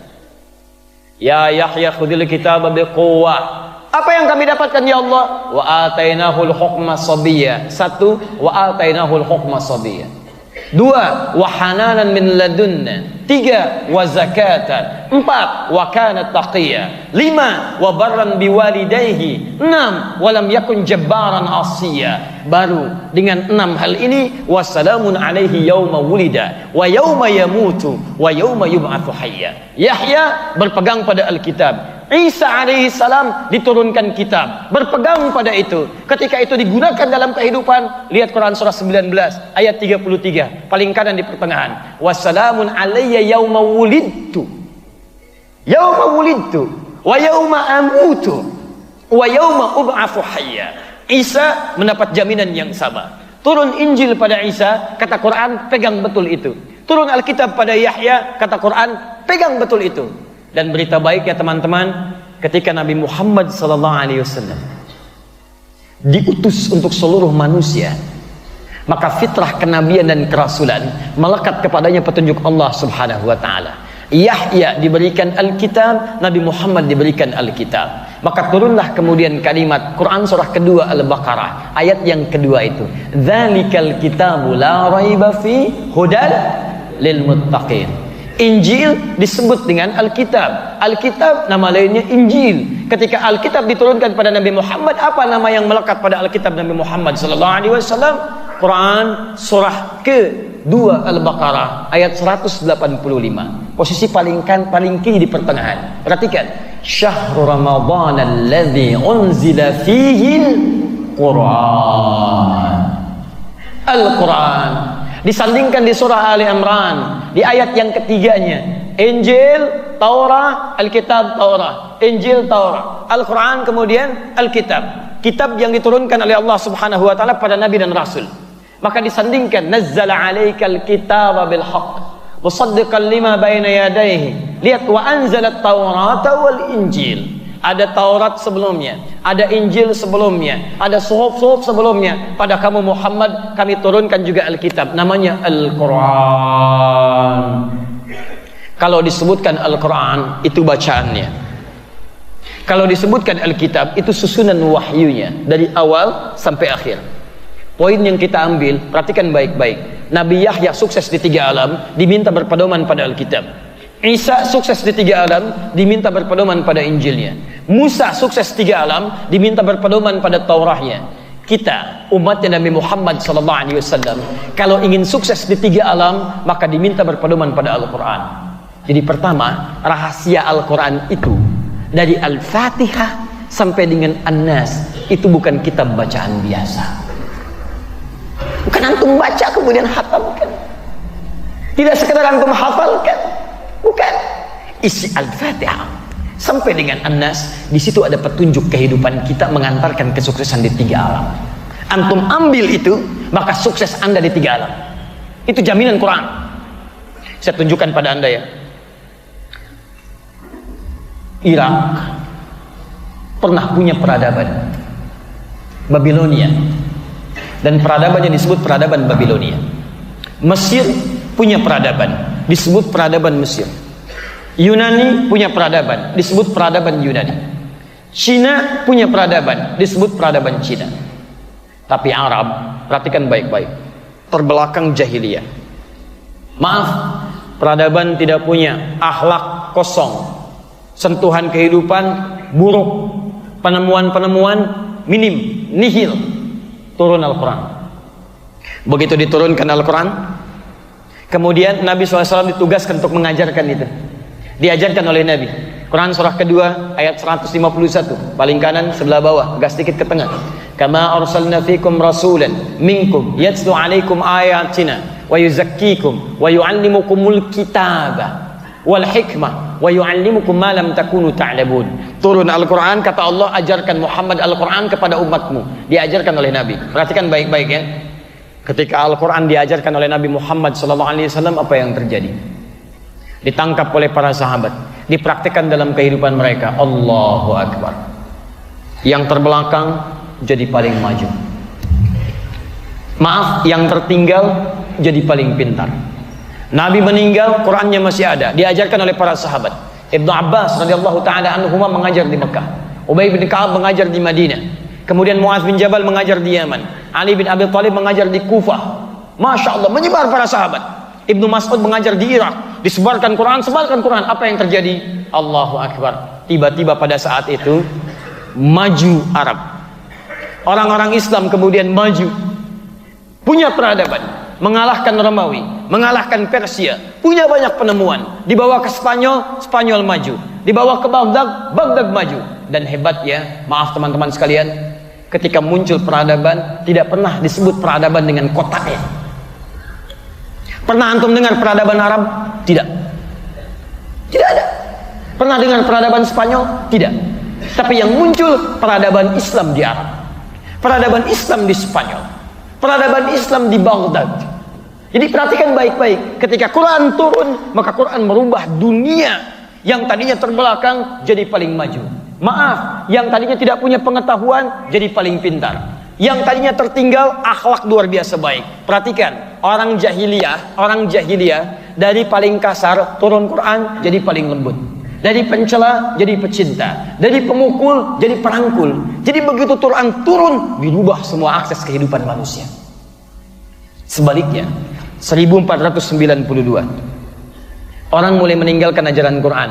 S2: Ya Yahya khudhil kitaba biquwwah. Apa yang kami dapatkan ya Allah? Wa atainahul hukma sabiyya. 1, wa atainahul hukma sabiyya. 2, wa hananan min ladunna. 3, wa zakatan. 4, wa kana taqiyya. 5, wa barran biwalidayhi. 6, wa lam yakun jabbaran asiya. Baru dengan 6 hal ini, wassalamun alaihi yauma wulida wa yauma yamutu wa yauma yub'atsu hayya. Yahya berpegang pada Alkitab. Isa alaihi salam diturunkan kitab, berpegang pada itu. Ketika itu digunakan dalam kehidupan, lihat Quran surah 19 ayat 33, paling kanan di pertengahan. Wassalamun alayya yauma wulidtu, yauma wulidtu wa yauma amutu wa yauma ub'atsu hayya. Isa mendapat jaminan yang sama. Turun Injil pada Isa, kata Quran, pegang betul itu. Turun Alkitab pada Yahya, kata Quran, pegang betul itu. Dan berita baik ya teman-teman, ketika Nabi Muhammad SAW diutus untuk seluruh manusia, maka fitrah kenabian dan kerasulan melekat kepadanya petunjuk Allah Subhanahu wa taala. Yahya diberikan Alkitab, Nabi Muhammad diberikan Alkitab. Maka turunlah kemudian kalimat Quran surah kedua Al-Baqarah, ayat yang kedua itu, dzalikal kitabu la raiba fi hudal lil muttaqin. Injil disebut dengan Alkitab. Alkitab nama lainnya Injil. Ketika Alkitab diturunkan pada Nabi Muhammad, apa nama yang melekat pada Alkitab Nabi Muhammad sallallahu alaihi wasallam? Quran surah ke-2 Al-Baqarah ayat 185. Posisi paling kiri di pertengahan. Perhatikan. Syahrul Ramadan alladzi unzila fihi Al-Quran. Al-Quran disandingkan di surah Ali Imran di ayat yang ketiganya. Injil, Taurat, Alkitab, Taurat, Injil, Taurat, Al-Quran, kemudian Alkitab, kitab yang diturunkan oleh Allah Subhanahu wa taala pada nabi dan rasul. Maka disandingkan, nazzala 'alaikal kitaba bil haqq musaddiqan lima baina yadayhi. Lihat, wa anzalat Taurata wal Injil. Ada Taurat sebelumnya, ada Injil sebelumnya, ada suhuf-suhuf sebelumnya. Pada kamu Muhammad kami turunkan juga Alkitab, namanya Al-Quran. Kalau disebutkan Al-Quran itu bacaannya. Kalau disebutkan Alkitab itu susunan wahyunya dari awal sampai akhir. Poin yang kita ambil, perhatikan baik-baik. Nabi Yahya sukses di 3 alam, diminta berpedoman pada Alkitab. Isa sukses di 3 alam, diminta berpedoman pada Injilnya. Musa sukses 3 alam, diminta berpedoman pada Taurahnya. Kita, umatnya Nabi Muhammad SAW, kalau ingin sukses di 3 alam, maka diminta berpedoman pada Al-Quran. Jadi pertama, rahasia Al-Quran itu dari Al-Fatihah sampai dengan An-Nas, itu bukan kitab bacaan biasa. Bukan antum baca kemudian hafalkan. Tidak sekedar antum hafalkan. Bukan. Isi Al-Fatihah sampai dengan An-Nas, di situ ada petunjuk kehidupan kita mengantarkan kesuksesan di 3 alam. Antum ambil itu, maka sukses Anda di 3 alam. Itu jaminan Quran. Saya tunjukkan pada Anda ya. Irak pernah punya peradaban Babilonia, dan peradabannya disebut peradaban Babilonia. Mesir punya peradaban, disebut peradaban Mesir. Yunani punya peradaban, disebut peradaban Yunani. Cina punya peradaban, disebut peradaban Cina. Tapi Arab, perhatikan baik-baik, terbelakang jahiliyah. Maaf, peradaban tidak punya, akhlak kosong, sentuhan kehidupan buruk, penemuan-penemuan minim, nihil. Turun Al-Quran. Begitu diturunkan Al-Quran, kemudian Nabi SAW ditugaskan untuk mengajarkan itu. Diajarkan oleh Nabi. Quran surah kedua ayat 151, paling kanan sebelah bawah, agak sedikit ke tengah. Kama arsalna fikum rasulan minkum yatlu alaikum ayatina wa yuzakkikum wa yuallimukumul kitaba wal hikmah wa yuallimukum ma lam takunu ta'lamun. Turun Al-Quran, kata Allah, ajarkan Muhammad Al-Quran kepada umatmu. Diajarkan oleh Nabi. Perhatikan baik-baik ya. Ketika Al-Quran diajarkan oleh Nabi Muhammad SAW, apa yang terjadi? Ditangkap oleh para sahabat, dipraktikkan dalam kehidupan mereka. Allahu Akbar. Yang terbelakang jadi paling maju. Maaf, yang tertinggal jadi paling pintar. Nabi meninggal, Qurannya masih ada, diajarkan oleh para sahabat. Ibnu Abbas radhiyallahu taala anhuma mengajar di Mekah, Ubay bin Ka'ab mengajar di Madinah, kemudian Muaz bin Jabal mengajar di Yaman, Ali bin Abi Thalib mengajar di Kufah. Masya Allah, menyebar para sahabat. Ibnu Mas'ud mengajar di Irak, disebarkan Quran, sebarkan Quran. Apa yang terjadi? Allahu Akbar. Tiba-tiba pada saat itu maju Arab. Orang-orang Islam kemudian maju, punya peradaban, mengalahkan Romawi, mengalahkan Persia, punya banyak penemuan. Dibawa ke Spanyol, Spanyol maju. Dibawa ke Baghdad, Baghdad maju. Dan hebatnya, maaf teman-teman sekalian, ketika muncul peradaban, tidak pernah disebut peradaban dengan kotaknya. Pernah antum dengar peradaban Arab? Tidak. Tidak ada. Pernah dengar peradaban Spanyol? Tidak. Tapi yang muncul peradaban Islam di Arab, peradaban Islam di Spanyol, peradaban Islam di Baghdad. Jadi perhatikan baik-baik, ketika Quran turun, maka Quran merubah dunia yang tadinya terbelakang jadi paling maju. Maaf, yang tadinya tidak punya pengetahuan jadi paling pintar. Yang tadinya tertinggal, akhlak luar biasa baik. Perhatikan, orang jahiliyah dari paling kasar turun Quran jadi paling lembut. Dari pencela jadi pecinta, dari pemukul jadi perangkul. Jadi begitu Quran turun, dirubah semua akses kehidupan manusia. Sebaliknya, 1492 orang mulai meninggalkan ajaran Quran,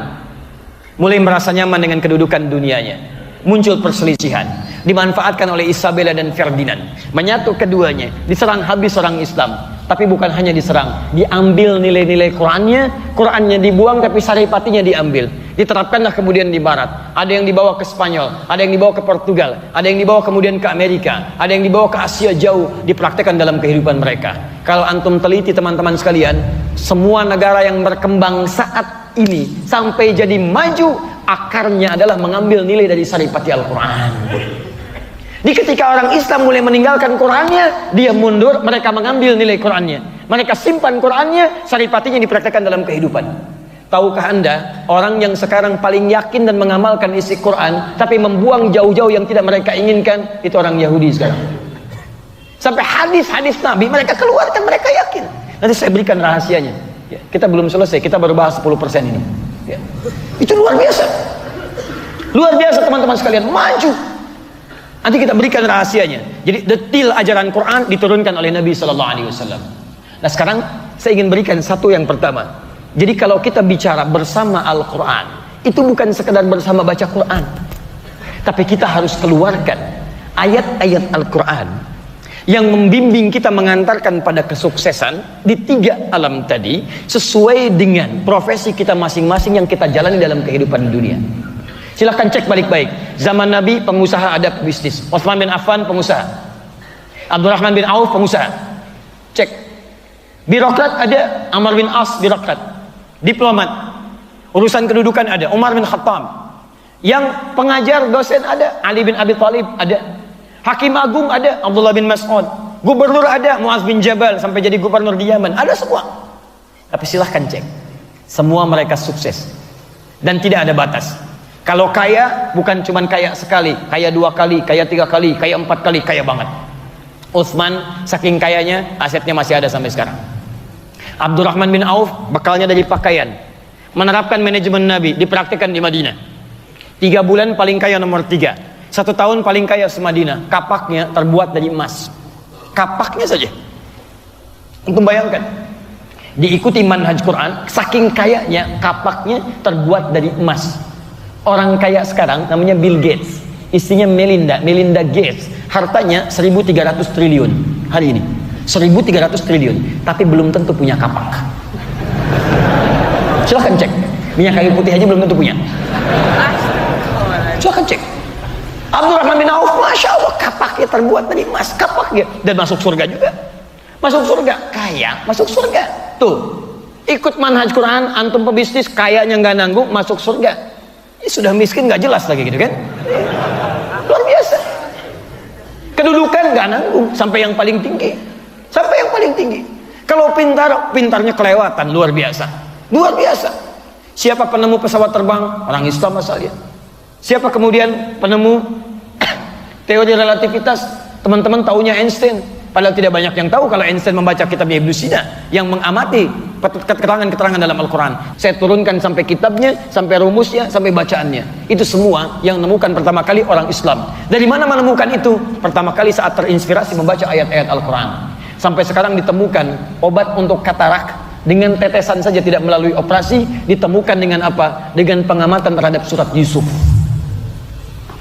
S2: mulai merasa nyaman dengan kedudukan dunianya. Muncul perselisihan, dimanfaatkan oleh Isabella dan Ferdinand. Menyatu keduanya, diserang habis orang Islam. Tapi bukan hanya diserang, diambil nilai-nilai Qurannya dibuang, tapi saripatinya diambil. Diterapkanlah kemudian di barat. Ada yang dibawa ke Spanyol, ada yang dibawa ke Portugal, ada yang dibawa kemudian ke Amerika, ada yang dibawa ke Asia jauh, dipraktekkan dalam kehidupan mereka. Kalau antum teliti teman-teman sekalian, semua negara yang berkembang saat ini sampai jadi maju, akarnya adalah mengambil nilai dari saripati Al-Quran. Di ketika orang Islam mulai meninggalkan Qurannya, dia mundur, mereka mengambil nilai Qurannya. Mereka simpan Qurannya, saripatinya dipraktekkan dalam kehidupan. Tahukah Anda, orang yang sekarang paling yakin dan mengamalkan isi Quran, tapi membuang jauh-jauh yang tidak mereka inginkan, itu orang Yahudi sekarang. Sampai hadis-hadis Nabi mereka keluarkan, mereka yakin. Nanti saya berikan rahasianya. Ya, kita belum selesai, kita baru bahas 10% ini. Ya. Itu luar biasa. Luar biasa teman-teman sekalian, maju. Nanti kita berikan rahasianya. Jadi detail ajaran Quran diturunkan oleh Nabi SAW. Nah sekarang saya ingin berikan satu yang pertama. Jadi kalau kita bicara bersama Al-Quran, itu bukan sekedar bersama baca Quran, tapi kita harus keluarkan ayat-ayat Al-Quran yang membimbing kita mengantarkan pada kesuksesan di 3 alam tadi, sesuai dengan profesi kita masing-masing yang kita jalani dalam kehidupan dunia. Silahkan cek balik-balik. Zaman Nabi pengusaha, ada bisnis. Utsman bin Affan pengusaha, Abdurrahman bin Auf pengusaha. Cek. Birokrat ada, Amr bin As birokrat. Diplomat, urusan kedudukan ada, Umar bin Khattab. Yang pengajar, dosen ada, Ali bin Abi Thalib ada. Hakim agung ada, Abdullah bin Mas'ud. Gubernur ada, Muaz bin Jabal sampai jadi gubernur di Yaman. Ada semua. Tapi silahkan cek, semua mereka sukses dan tidak ada batas. Kalau kaya, bukan cuma kaya sekali, kaya 2 kali, kaya 3 kali, kaya 4 kali, kaya banget. Utsman saking kayanya, asetnya masih ada sampai sekarang. Abdurrahman bin Auf bekalnya dari pakaian, menerapkan manajemen Nabi, dipraktikkan di Madinah. 3 bulan paling kaya nomor 3, 1 tahun paling kaya se-Madinah. Kapaknya terbuat dari emas, kapaknya saja. Untuk bayangkan, diikuti manhaj Quran, saking kayanya kapaknya terbuat dari emas. Orang kaya sekarang namanya Bill Gates, istrinya Melinda Gates, hartanya 1.300 triliun hari ini. 1.300 triliun, tapi belum tentu punya kapak. Silahkan cek, minyak kayu putih aja belum tentu punya. Silahkan cek. Abdurrahman bin Auf, Masya Allah, kapaknya terbuat dari emas, kapaknya, dan masuk surga juga. Masuk surga, kaya, masuk surga. Tuh, ikut manhaj Quran, antum pebisnis, kayanya nggak nanggung, masuk surga. Ini sudah miskin nggak jelas lagi gitu kan? Luar biasa. Kedudukan nggak nanggung, sampai yang paling tinggi. Sampai yang paling tinggi. Kalau pintarnya kelewatan, luar biasa. Luar biasa. Siapa penemu pesawat terbang? Orang Islam asalnya. Siapa kemudian penemu teori relativitas? Teman-teman taunya Einstein. Padahal tidak banyak yang tahu kalau Einstein membaca kitabnya Ibnu Sina yang mengamati keterangan-keterangan dalam Al-Quran. Saya turunkan sampai kitabnya, sampai rumusnya, sampai bacaannya. Itu semua yang menemukan pertama kali orang Islam. Dari mana menemukan itu? Pertama kali saat terinspirasi membaca ayat-ayat Al-Quran. Sampai sekarang ditemukan obat untuk katarak dengan tetesan saja, tidak melalui operasi. Ditemukan dengan apa? Dengan pengamatan terhadap surat Yusuf.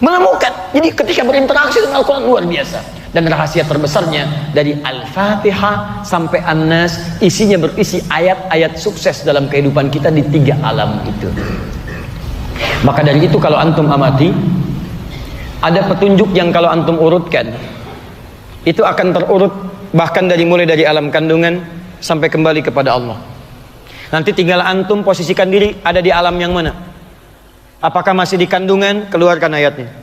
S2: Menemukan. Jadi ketika berinteraksi dengan Al-Quran luar biasa. Dan rahasia terbesarnya dari Al-Fatihah sampai An-Nas, isinya berisi ayat-ayat sukses dalam kehidupan kita di 3 alam itu. Maka dari itu kalau antum amati, ada petunjuk yang kalau antum urutkan, itu akan terurut bahkan mulai dari alam kandungan sampai kembali kepada Allah. Nanti tinggal antum posisikan diri ada di alam yang mana. Apakah masih di kandungan? Keluarkan ayatnya.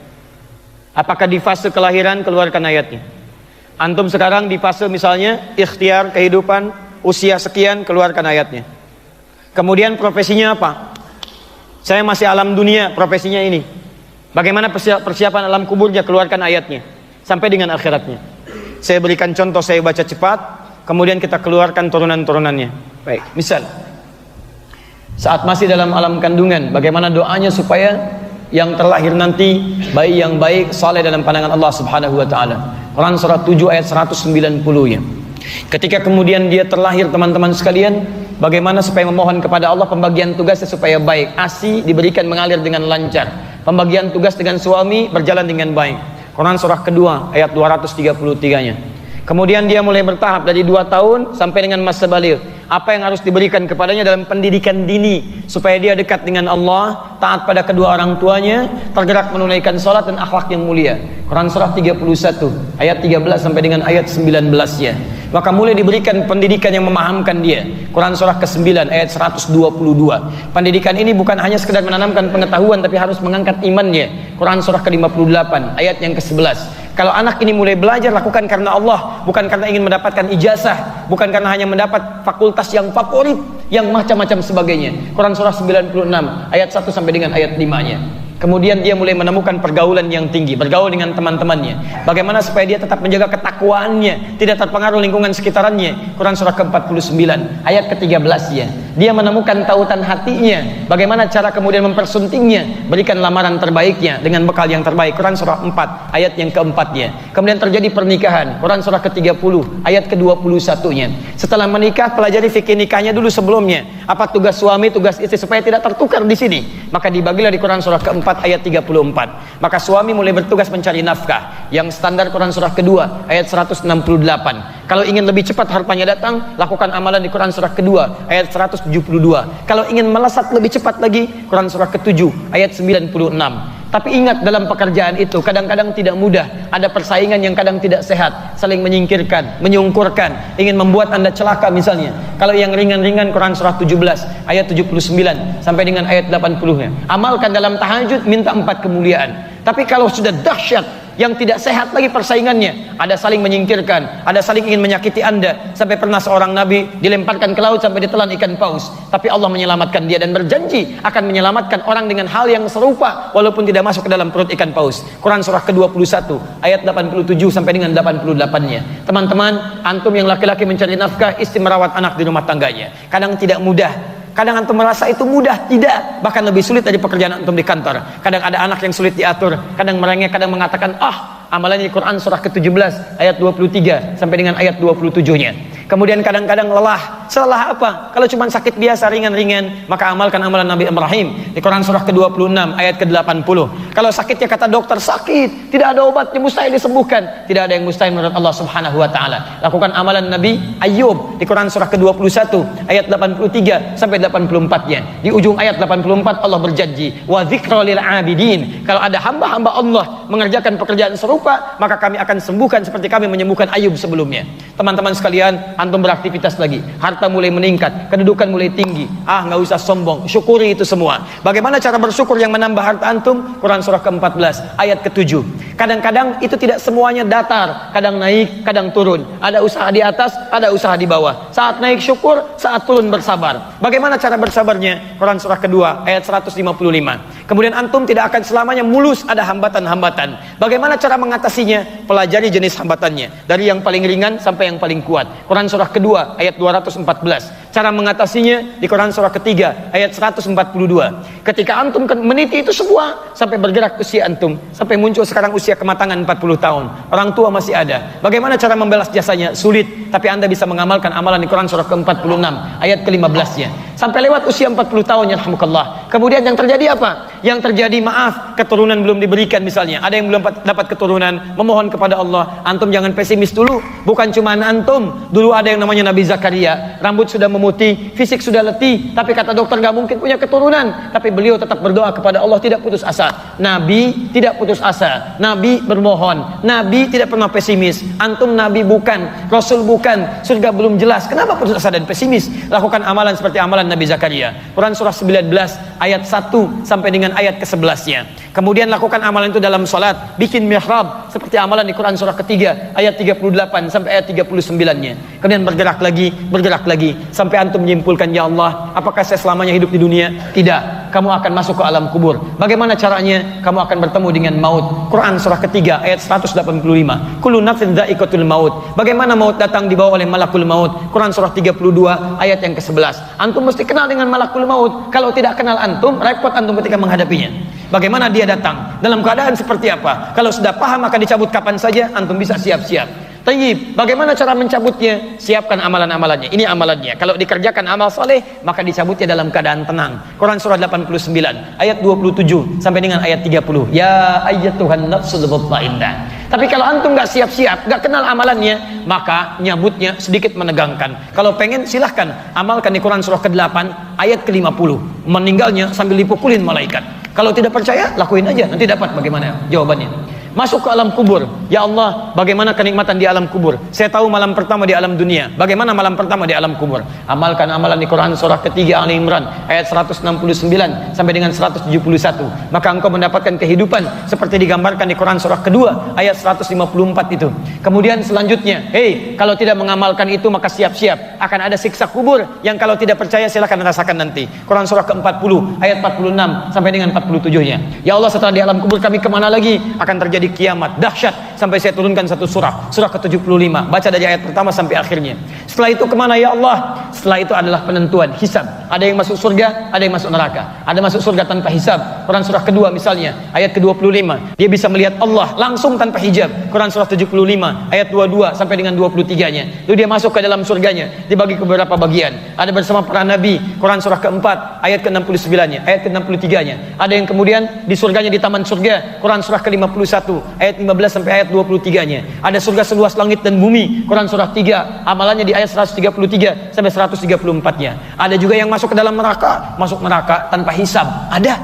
S2: Apakah di fase kelahiran? Keluarkan ayatnya. Antum sekarang di fase misalnya ikhtiar kehidupan, usia sekian, keluarkan ayatnya. Kemudian profesinya apa? Saya masih alam dunia, profesinya ini. Bagaimana persiapan alam kuburnya? Keluarkan ayatnya. Sampai dengan akhiratnya. Saya berikan contoh, saya baca cepat, kemudian kita keluarkan turunan-turunannya. Baik, misal saat masih dalam alam kandungan, bagaimana doanya supaya yang terlahir nanti bayi yang baik, saleh dalam pandangan Allah Subhanahu wa taala. Quran surah 7 ayat 190 ya. Ketika kemudian dia terlahir, teman-teman sekalian, bagaimana supaya memohon kepada Allah pembagian tugasnya supaya baik. ASI diberikan mengalir dengan lancar. Pembagian tugas dengan suami berjalan dengan baik. Quran surah kedua ayat 233-nya. Kemudian dia mulai bertahap dari 2 tahun sampai dengan masa baligh. Apa yang harus diberikan kepadanya dalam pendidikan dini supaya dia dekat dengan Allah, taat pada kedua orang tuanya, tergerak menunaikan salat dan akhlak yang mulia. Quran surah 31 ayat 13 sampai dengan ayat 19-nya. Maka mulai diberikan pendidikan yang memahamkan dia. Quran surah ke-9 ayat 122. Pendidikan ini bukan hanya sekedar menanamkan pengetahuan tapi harus mengangkat imannya. Quran surah ke-58 ayat yang ke-11. Kalau anak ini mulai belajar, lakukan karena Allah, bukan karena ingin mendapatkan ijazah, bukan karena hanya mendapat fakultas yang favorit, yang macam-macam sebagainya. Quran surah 96 ayat 1 sampai dengan ayat 5-nya. Kemudian dia mulai menemukan pergaulan yang tinggi, bergaul dengan teman-temannya. Bagaimana supaya dia tetap menjaga ketakwaannya, tidak terpengaruh lingkungan sekitarannya. Quran surah ke-49 ayat ke-13-nya. Dia menemukan tautan hatinya, bagaimana cara kemudian mempersuntingnya. Berikan lamaran terbaiknya dengan bekal yang terbaik. Quran surah 4 ayat yang keempatnya. Kemudian terjadi pernikahan. Quran surah ke-30 ayat ke-21-nya. Setelah menikah, pelajari fikih nikahnya dulu sebelumnya. Apa tugas suami, tugas istri, supaya tidak tertukar di sini. Maka dibagilah di Quran surah ke-4 ayat 34. Maka suami mulai bertugas mencari nafkah. Yang standar Quran surah kedua ayat 168. Kalau ingin lebih cepat hartanya datang, lakukan amalan di Quran surah kedua ayat 172. Kalau ingin melesat lebih cepat lagi, Quran surah ke-7 ayat 96. Tapi ingat, dalam pekerjaan itu kadang-kadang tidak mudah. Ada persaingan yang kadang tidak sehat, saling menyingkirkan, menyungkurkan, ingin membuat Anda celaka misalnya. Kalau yang ringan-ringan, Quran surah 17 ayat 79 sampai dengan ayat 80-nya. Amalkan dalam tahajud, minta 4 kemuliaan. Tapi kalau sudah dahsyat, yang tidak sehat lagi persaingannya, ada saling menyingkirkan, ada saling ingin menyakiti Anda, sampai pernah seorang nabi dilemparkan ke laut sampai ditelan ikan paus, tapi Allah menyelamatkan dia dan berjanji akan menyelamatkan orang dengan hal yang serupa walaupun tidak masuk ke dalam perut ikan paus. Quran surah ke-21 ayat 87 sampai dengan 88-nya. Teman-teman, antum yang laki-laki mencari nafkah, istri merawat anak di rumah tangganya, kadang tidak mudah. Kadang antum merasa itu mudah, tidak, bahkan lebih sulit dari pekerjaan antum di kantor. Kadang ada anak yang sulit diatur, kadang merengek, kadang mengatakan amalannya di Quran surah ke-17 ayat 23 sampai dengan ayat 27-nya. Kemudian kadang-kadang lelah. Selelah apa? Kalau cuma sakit biasa ringan-ringan, maka amalkan amalan Nabi Ibrahim di Quran surah ke-26 ayat ke-80. Kalau sakitnya kata dokter sakit, tidak ada obatnya, mustahil disembuhkan. Tidak ada yang mustahil menurut Allah Subhanahu wa taala. Lakukan amalan Nabi Ayub di Quran surah ke-21 ayat 83 sampai 84-nya. Di ujung ayat 84 Allah berjanji, wa dzikra lil abidin. Kalau ada hamba-hamba Allah mengerjakan pekerjaan serupa, maka kami akan sembuhkan seperti kami menyembuhkan Ayub sebelumnya. Teman-teman sekalian, antum beraktivitas lagi, harta mulai meningkat, kedudukan mulai tinggi, nggak usah sombong, syukuri itu semua. Bagaimana cara bersyukur yang menambah harta antum? Quran surah ke-14 ayat ke-7. Kadang-kadang itu tidak semuanya datar, kadang naik, kadang turun. Ada usaha di atas, ada usaha di bawah. Saat naik syukur, saat turun bersabar. Bagaimana cara bersabarnya? Quran surah kedua ayat 155. Kemudian antum tidak akan selamanya mulus, ada hambatan-hambatan. Bagaimana cara mengatasinya? Pelajari jenis hambatannya, dari yang paling ringan sampai yang paling kuat. Quran surah kedua ayat 214. Cara mengatasinya di Quran surah ketiga ayat 142. Ketika antum meniti itu semua sampai bergerak usia antum, sampai muncul sekarang usia kematangan 40 tahun, orang tua masih ada. Bagaimana cara membalas jasanya? Sulit, tapi Anda bisa mengamalkan amalan di Quran surah ke-46 ayat ke-15-nya. Sampai lewat usia 40 tahun, yarhamukallah. Kemudian yang terjadi apa? Yang terjadi, maaf, keturunan belum diberikan misalnya. Ada yang belum dapat keturunan, memohon kepada Allah. Antum jangan pesimis dulu. Bukan cuma antum. Dulu ada yang namanya Nabi Zakaria, rambut sudah memutih, fisik sudah letih, tapi kata dokter gak mungkin punya keturunan. Tapi beliau tetap berdoa kepada Allah, tidak putus asa. Nabi tidak putus asa. Nabi bermohon. Nabi tidak pernah pesimis. Antum Nabi bukan, Rasul bukan, surga belum jelas. Kenapa putus asa dan pesimis? Lakukan amalan seperti amalan Nabi Zakaria. Quran surah 19 ayat 1 sampai dengan ayat ke-11-nya. Kemudian lakukan amalan itu dalam salat, bikin mihrab seperti amalan di Quran surah ketiga ayat 38 sampai ayat 39-nya. Kemudian bergerak lagi sampai antum menyimpulkan, ya Allah, apakah saya selamanya hidup di dunia? Tidak, kamu akan masuk ke alam kubur. Bagaimana caranya? Kamu akan bertemu dengan maut. Quran surah ketiga ayat 185. Kullu nafsin dha'iqatul maut. Bagaimana maut datang dibawa oleh malakul maut? Quran surah 32 ayat yang ke-11. Antum mesti kenal dengan malakul maut. Kalau tidak kenal antum, repot antum ketika menghadapinya. Bagaimana dia datang? Dalam keadaan seperti apa? Kalau sudah paham akan dicabut kapan saja, antum bisa siap-siap. Tayyib, bagaimana cara mencabutnya? Siapkan amalan-amalannya. Ini amalannya. Kalau dikerjakan amal soleh, maka dicabutnya dalam keadaan tenang. Quran surah 89 ayat 27 sampai dengan ayat 30. Ya ayyatuhan nafsul mutmainnah. Tapi kalau antum gak siap-siap, gak kenal amalannya, maka nyabutnya sedikit menegangkan. Kalau pengen silahkan amalkan di Quran surah ke-8 ayat ke-50. Meninggalnya sambil dipukulin malaikat. Kalau tidak percaya, lakuin aja, nanti dapat bagaimana jawabannya. masuk ke alam kubur. Ya Allah, bagaimana kenikmatan di alam kubur? Saya tahu malam pertama di alam dunia. Bagaimana malam pertama di alam kubur? Amalkan amalan di Quran surah ketiga Ali Imran ayat 169 sampai dengan 171. Maka engkau mendapatkan kehidupan seperti digambarkan di Quran surah kedua ayat 154 itu. Kemudian selanjutnya, hei, kalau tidak mengamalkan itu maka siap-siap akan ada siksa kubur yang kalau tidak percaya silahkan rasakan nanti. Quran surah ke-40 ayat 46 sampai dengan 47-nya. Ya Allah, setelah di alam kubur kami kemana lagi? Akan terjadi kiamat dahsyat sampai saya turunkan satu surah ke-75. Baca dari ayat pertama sampai akhirnya. Setelah itu kemana ya Allah? Setelah itu adalah penentuan hisab. Ada yang masuk surga, ada yang masuk neraka. Ada masuk surga tanpa hisab. Quran surah kedua misalnya ayat ke-25, dia bisa melihat Allah langsung tanpa hijab. Quran surah 75 ayat 22 sampai dengan 23-nya. Lalu dia masuk ke dalam surganya, dibagi ke beberapa bagian. Ada bersama para nabi. Quran surah keempat ayat ke-69-nya, ayat ke-63-nya. Ada yang kemudian di surganya di taman surga. Quran surah ke-51 ayat 15 sampai ayat 23-nya. Ada surga seluas langit dan bumi. Quran surah 3 amalannya di ayat 133 sampai 134-nya. Ada juga yang masuk ke dalam neraka, masuk neraka tanpa hisab. Ada,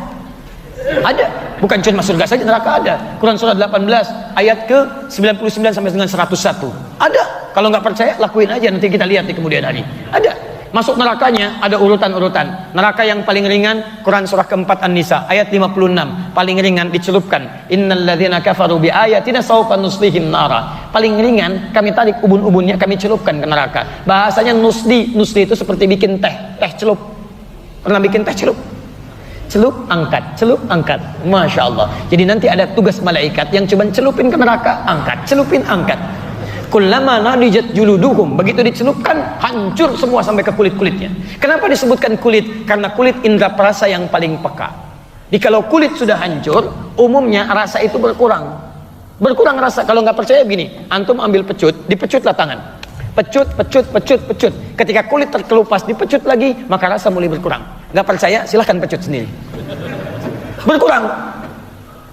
S2: bukan cuma surga saja, neraka ada. Quran surah 18 ayat ke 99 sampai dengan 101. Ada. Kalau nggak percaya lakuin aja, nanti kita lihat di kemudian hari. Ada. Masuk nerakanya ada urutan-urutan. Neraka yang paling ringan Quran surah keempat An-Nisa ayat 56. Paling ringan dicelupkan. Innalladzina kafaru biayatina sawfa nuslihim nara. Paling ringan kami tarik ubun-ubunnya, kami celupkan ke neraka. Bahasanya nusli. Nusli itu seperti bikin teh celup. Pernah bikin teh celup? Celup angkat. Masya Allah. Jadi nanti ada tugas malaikat yang coba celupin ke neraka, angkat, celupin, angkat. Kullama nadijat juluduhum, begitu dicelupkan hancur semua sampai ke kulit-kulitnya. Kenapa disebutkan kulit? Karena kulit indera perasa yang paling peka. Jadi kalau kulit sudah hancur, umumnya rasa itu berkurang rasa. Kalau nggak percaya begini, antum ambil pecut, dipecutlah tangan. Pecut. Ketika kulit terkelupas, dipecut lagi, maka rasa mulai berkurang. Nggak percaya, silahkan pecut sendiri. Berkurang.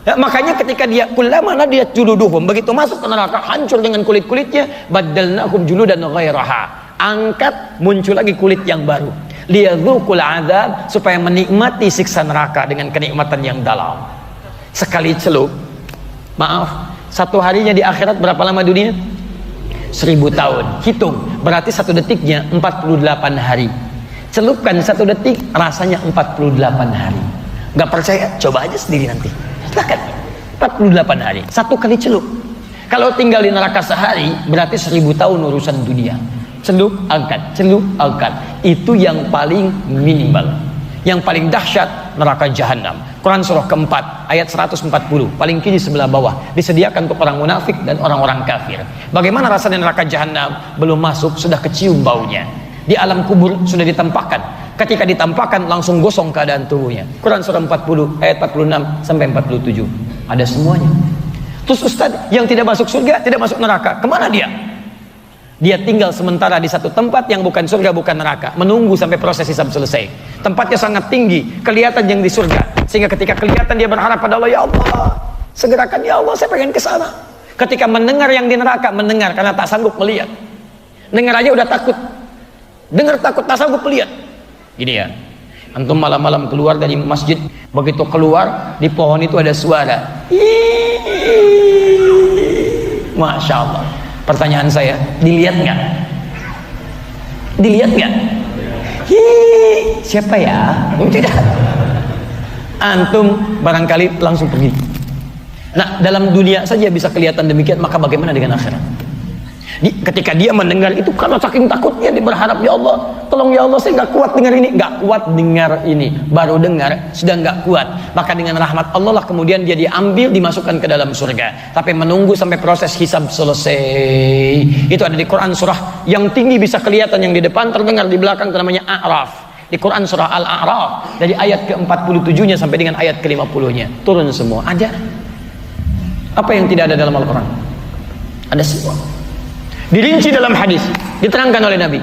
S2: Ya, makanya ketika dia kulamana dia juluduhum, begitu masuk ke neraka hancur dengan kulit-kulitnya, badalnahum juludan ghairaha. Angkat, muncul lagi kulit yang baru. Liyadzuqul adzab, supaya menikmati siksa neraka dengan kenikmatan yang dalam. Sekali celup, maaf, satu harinya di akhirat berapa lama dunia? 1000 tahun. Hitung, berarti satu detiknya 48 hari. Celupkan satu detik, rasanya 48 hari. Nggak percaya? Coba aja sendiri nanti. Silahkan. 48 hari. Satu kali celup. Kalau tinggal di neraka sehari, berarti 1000 tahun urusan dunia. Celup, angkat. Itu yang paling minimal. Yang paling dahsyat, neraka jahanam. Quran surah keempat ayat 140, paling kiri sebelah bawah, disediakan untuk orang munafik dan orang-orang kafir. Bagaimana rasanya neraka jahanam? Belum masuk sudah kecium baunya. Di alam kubur sudah ditampakkan. Ketika ditampakkan langsung gosong keadaan tubuhnya. Quran surah 40 ayat 46 sampai 47. Ada semuanya. Terus Ustaz, yang tidak masuk surga, tidak masuk neraka, kemana dia? Dia tinggal sementara di satu tempat yang bukan surga, bukan neraka, menunggu sampai proses hisab selesai. Tempatnya sangat tinggi, kelihatan yang di surga, sehingga ketika kelihatan dia berharap pada Allah, ya Allah, segerakan ya Allah, saya pengen ke sana. Ketika mendengar yang di neraka, mendengar karena tak sanggup melihat. Dengar aja udah takut. Dengar takut, tak sanggup melihat. Gini ya, antum malam-malam keluar dari masjid, begitu keluar di pohon itu ada suara. Masya Allah. Pertanyaan saya, dilihat nggak? Dilihat nggak? Siapa ya? Tidak. Antum barangkali langsung pergi. Nah, dalam dunia saja bisa kelihatan demikian, maka bagaimana dengan akhirat? Ketika dia mendengar itu, karena saking takutnya dia berharap, ya Allah, tolong ya Allah, saya nggak kuat dengar ini. Nggak kuat dengar ini, baru dengar sudah nggak kuat. Maka dengan rahmat Allah lah kemudian dia diambil, dimasukkan ke dalam surga. Tapi menunggu sampai proses hisab selesai. Itu ada di Quran surah yang tinggi bisa kelihatan, yang di depan terdengar, di belakang namanya A'raf. Di Quran surah Al-A'raf dari ayat ke-47-nya sampai dengan ayat ke-50-nya turun semua. Ada. Apa yang tidak ada dalam Al-Quran? Ada semua. Dirinci dalam hadis, diterangkan oleh Nabi.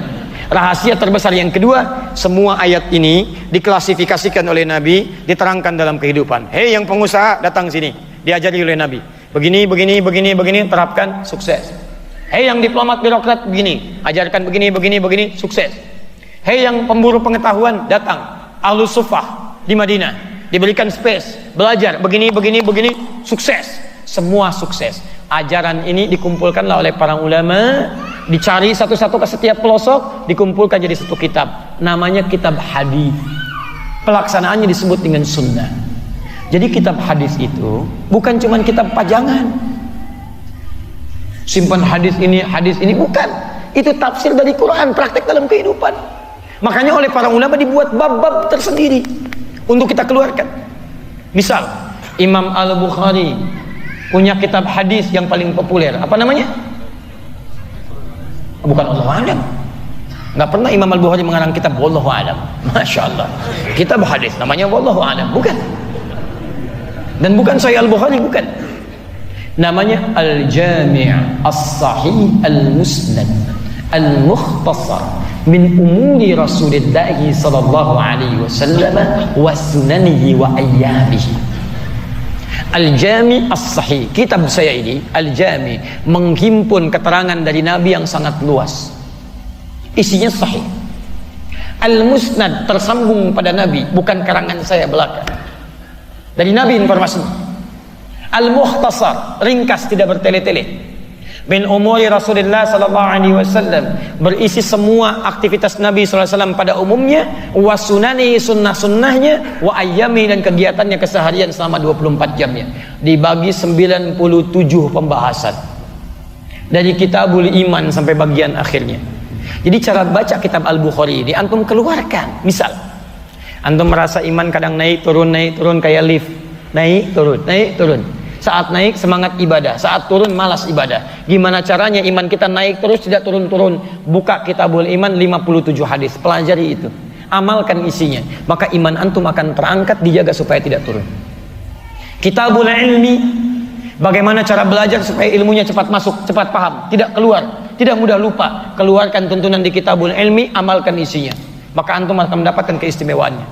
S2: Rahasia terbesar yang kedua, semua ayat ini diklasifikasikan oleh Nabi, diterangkan dalam kehidupan. Hei yang pengusaha, datang sini, diajari oleh Nabi. Begini, terapkan, sukses. Hei yang diplomat birokrat, begini, ajarkan begini, sukses. Hei yang pemburu pengetahuan, datang. Ahlus Sufah di Madinah, diberikan space, belajar begini, sukses. semua sukses. Ajaran ini dikumpulkanlah oleh para ulama, dicari satu-satu ke setiap pelosok, dikumpulkan jadi satu kitab, namanya kitab hadis. Pelaksanaannya disebut dengan sunnah. Jadi kitab hadis itu bukan cuma kitab pajangan, simpan hadis ini, bukan. Itu tafsir dari Quran, praktek dalam kehidupan. Makanya oleh para ulama dibuat bab-bab tersendiri untuk kita keluarkan. Misal Imam Al-Bukhari punya kitab hadis yang paling populer, apa namanya? Bukan Allah Alam. Nggak pernah Imam Al-Bukhari mengarang kitab Wallahu Alam. Masya Allah, kitab hadis namanya Wallahu Alam, bukan. Dan bukan Sahih Al-Bukhari, bukan. Namanya Al-Jami' As-Sahih Al-Musnad Al-Mukhtasar min umuri Rasulullah sallallahu alaihi wasallam wa sunanihi wa ayyamihi. Al-Jami' As-Sahih, kitab saya ini Al-Jami' menghimpun keterangan dari Nabi yang sangat luas, isinya sahih. Al-Musnad tersambung pada Nabi, bukan karangan saya belaka, dari Nabi informasinya. Al-Mukhtasar, ringkas, tidak bertele-tele, min umuri Rasulullah sallallahu alaihi wasallam, berisi semua aktivitas Nabi sallallahu alaihi wasallam pada umumnya, wa sunani, sunnah-sunnahnya, wa ayyami, dan kegiatannya keseharian selama 24 jamnya. Dibagi 97 pembahasan dari Kitabul Iman sampai bagian akhirnya. Jadi cara baca kitab Al-Bukhari ini antum keluarkan. Misal antum merasa iman kadang naik turun kayak lift, naik turun. Saat naik semangat ibadah, saat turun malas ibadah. Gimana caranya iman kita naik terus, tidak turun-turun? Buka Kitabul Iman 57 hadis, pelajari itu, amalkan isinya, maka iman antum akan terangkat, dijaga supaya tidak turun. Kitabul Ilmi, bagaimana cara belajar supaya ilmunya cepat masuk, cepat paham, tidak keluar, tidak mudah lupa. Keluarkan tuntunan di Kitabul Ilmi, amalkan isinya, maka antum akan mendapatkan keistimewaannya.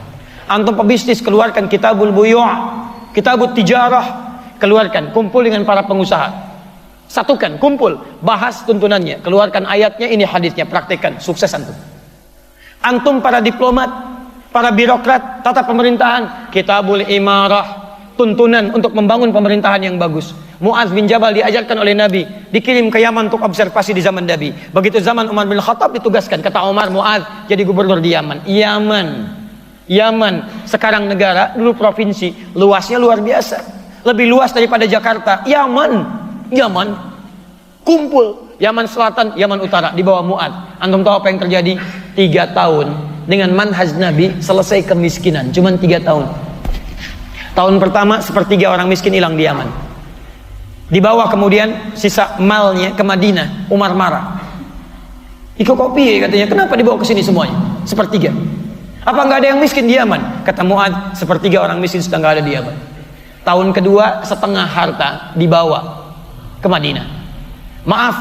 S2: Antum pebisnis, keluarkan Kitabul Buyu', Kitabul Tijarah, keluarkan, kumpul dengan para pengusaha, satukan, kumpul, bahas tuntunannya, keluarkan ayatnya, ini hadisnya, praktekkan, sukses antum. Antum para diplomat, para birokrat, tata pemerintahan, Kitabul Imarah, tuntunan untuk membangun pemerintahan yang bagus. Mu'adz bin Jabal diajarkan oleh Nabi, dikirim ke Yaman untuk observasi di zaman Nabi. Begitu zaman Umar bin Khattab ditugaskan, kata Umar, Mu'adz jadi gubernur di Yaman. Yaman sekarang negara, dulu provinsi, luasnya luar biasa, lebih luas daripada Jakarta. Yaman kumpul, Yaman Selatan, Yaman Utara di bawah Mu'adz. Antum tahu apa yang terjadi? 3 tahun dengan manhaj Nabi selesai kemiskinan, cuma 3 tahun. Tahun pertama 1/3 orang miskin hilang di Yaman, dibawa kemudian sisa malnya ke Madinah. Umar marah, ikut kopi katanya, kenapa dibawa ke sini semuanya 1/3? Apa nggak ada yang miskin di Yaman? Kata Mu'adz, 1/3 orang miskin sudah nggak ada di Yaman. Tahun kedua setengah harta dibawa ke Madinah. Maaf,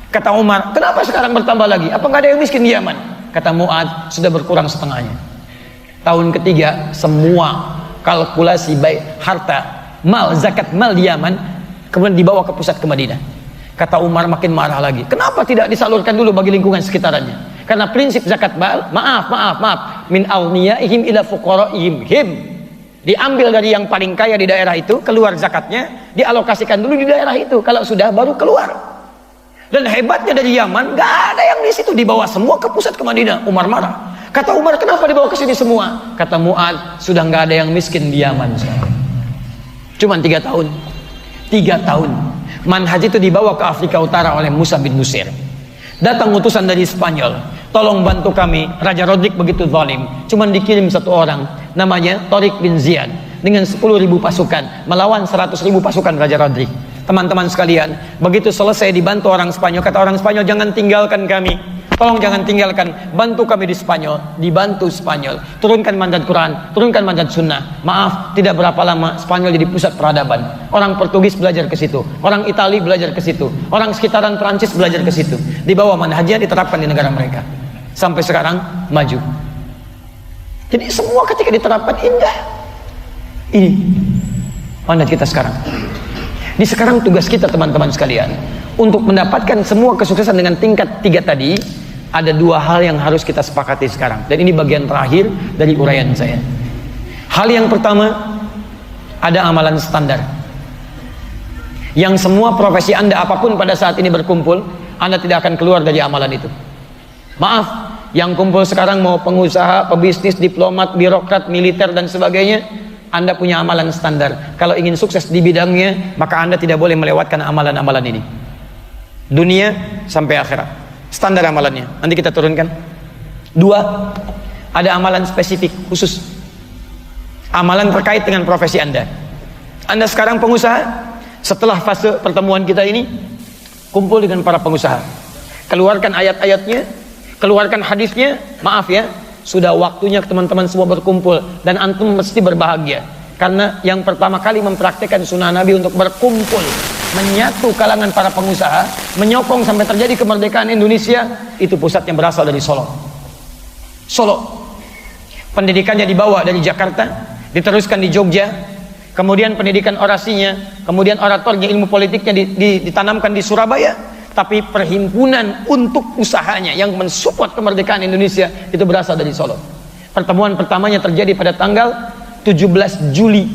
S2: kata Umar, kenapa sekarang bertambah lagi? Apa nggak ada yang miskin di Yaman? Kata Mu'adz, sudah berkurang setengahnya. Tahun ketiga semua kalkulasi baik harta, mal, zakat mal di Yaman kemudian dibawa ke pusat ke Madinah. Kata Umar makin marah lagi, kenapa tidak disalurkan dulu bagi lingkungan sekitarnya? Karena prinsip zakat mal, maaf, min aghniyaihim ila fuqaraihim, diambil dari yang paling kaya di daerah itu, keluar zakatnya, dialokasikan dulu di daerah itu, kalau sudah baru keluar. Dan hebatnya dari Yaman gak ada yang di situ, dibawa semua ke pusat ke Madinah. Umar marah, kata Umar, kenapa dibawa ke sini semua? Kata Mu'adz, sudah gak ada yang miskin di Yaman sekarang. Cuman 3 tahun. 3 tahun manhaj itu dibawa ke Afrika Utara oleh Musa bin Nusir. Datang utusan dari Spanyol, tolong bantu kami, Raja Rodrik begitu zalim. Cuman dikirim 1 orang, namanya Tariq bin Ziyad, dengan 10.000 pasukan melawan 100.000 pasukan Raja Rodrik. Teman-teman sekalian, begitu selesai dibantu orang Spanyol, kata orang Spanyol, jangan tinggalkan kami, tolong jangan tinggalkan, bantu kami di Spanyol. Dibantu Spanyol, turunkan mandat Quran, turunkan mandat Sunnah. Maaf, tidak berapa lama Spanyol jadi pusat peradaban. Orang Portugis belajar ke situ, orang Itali belajar ke situ, orang sekitaran Prancis belajar ke situ. Dibawa manhajnya, diterapkan di negara mereka. Sampai sekarang maju. Jadi semua ketika diterapkan indah. Ini manhaj kita sekarang. Di sekarang tugas kita teman-teman sekalian, untuk mendapatkan semua kesuksesan dengan tingkat 3 tadi, ada 2 hal yang harus kita sepakati sekarang. Dan ini bagian terakhir dari uraian saya. Hal yang pertama, ada amalan standar. Yang semua profesi Anda apapun pada saat ini berkumpul, Anda tidak akan keluar dari amalan itu. Maaf, yang kumpul sekarang mau pengusaha, pebisnis, diplomat, birokrat, militer dan sebagainya, Anda punya amalan standar. Kalau ingin sukses di bidangnya, maka Anda tidak boleh melewatkan amalan-amalan ini. Dunia sampai akhirat, standar amalannya. Nanti kita turunkan. 2, ada amalan spesifik khusus. Amalan terkait dengan profesi Anda. Anda sekarang pengusaha. Setelah fase pertemuan kita ini, kumpul dengan para pengusaha, keluarkan ayat-ayatnya, keluarkan hadisnya. Maaf ya, sudah waktunya teman-teman semua berkumpul, dan antum mesti berbahagia karena yang pertama kali mempraktikkan sunnah Nabi untuk berkumpul, menyatu kalangan para pengusaha, menyokong sampai terjadi kemerdekaan Indonesia, itu pusatnya berasal dari Solo. Pendidikannya dibawa dari Jakarta, diteruskan di Jogja. Kemudian pendidikan orasinya, kemudian oratornya, ilmu politiknya ditanamkan di Surabaya. Tapi perhimpunan untuk usahanya yang mensupport kemerdekaan Indonesia itu berasal dari Solo. Pertemuan pertamanya terjadi pada tanggal 17 Juli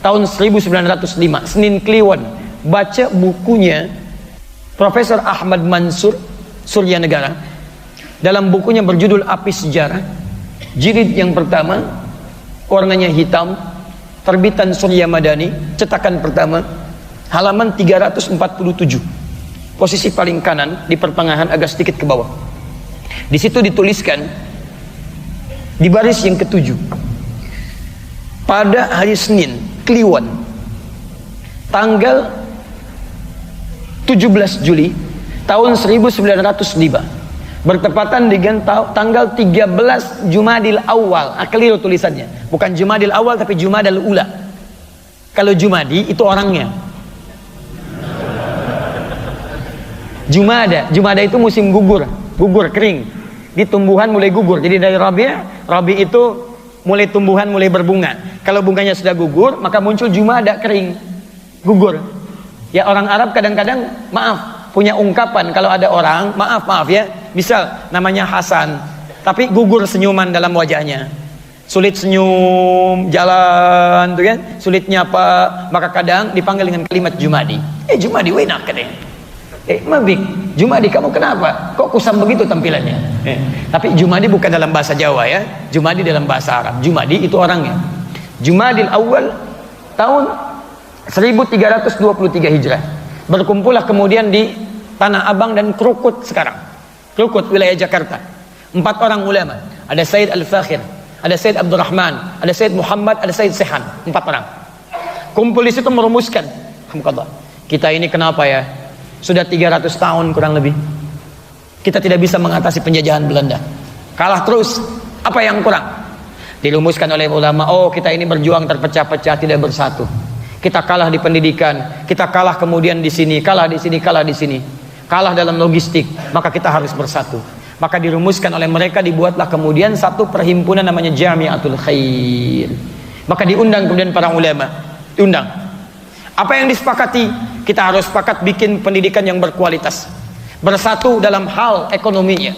S2: tahun 1905, Senin Kliwon. Baca bukunya Profesor Ahmad Mansur Surya Negara. Dalam bukunya berjudul Api Sejarah, jilid yang pertama, warnanya hitam, terbitan Surya Madani, cetakan pertama, halaman 347, posisi paling kanan di pertengahan agak sedikit ke bawah. Di situ dituliskan di baris yang ke-7, pada hari Senin Kliwon tanggal 17 Juli tahun 1905, bertepatan dengan tanggal 13 Jumadil Awal. Keliru tulisannya, bukan Jumadil Awal tapi Jumadil Ula. Kalau Jumadi itu orangnya. Jumada itu musim gugur kering. Di tumbuhan mulai gugur. Jadi dari Rabi itu mulai tumbuhan mulai berbunga. Kalau bunganya sudah gugur, maka muncul Jumada kering, gugur. Ya, orang Arab kadang-kadang punya ungkapan kalau ada orang, maaf ya, misal namanya Hasan, tapi gugur senyuman dalam wajahnya, sulit senyum, jalan tuh kan, sulit nyapa, maka kadang dipanggil dengan kalimat Jumadi. Jumadi wenak katanya. Mabik, Jumadi kamu kenapa? Kok kusam begitu tampilannya? Tapi Jumadi bukan dalam bahasa Jawa ya, Jumadi dalam bahasa Arab. Jumadi itu orangnya. Jumadil Awal tahun 1323 Hijrah. Berkumpullah kemudian di Tanah Abang dan Krukut sekarang. Krukut, wilayah Jakarta. 4 orang ulama. Ada Said Al-Fakhir, ada Said Abdurrahman, ada Said Muhammad, ada Said Sehan. 4 orang. Kumpul di situ merumuskan. Kita ini kenapa ya? Sudah 300 tahun kurang lebih. Kita tidak bisa mengatasi penjajahan Belanda. Kalah terus. Apa yang kurang? Dirumuskan oleh ulama, kita ini berjuang terpecah-pecah, tidak bersatu. Kita kalah di pendidikan, kita kalah kemudian di sini, kalah di sini, kalah di sini, kalah dalam logistik, maka kita harus bersatu. Maka dirumuskan oleh mereka, dibuatlah kemudian satu perhimpunan namanya Jamiatul Khair. Maka diundang kemudian para ulama, diundang. Apa yang disepakati? Kita harus sepakat bikin pendidikan yang berkualitas, bersatu dalam hal ekonominya,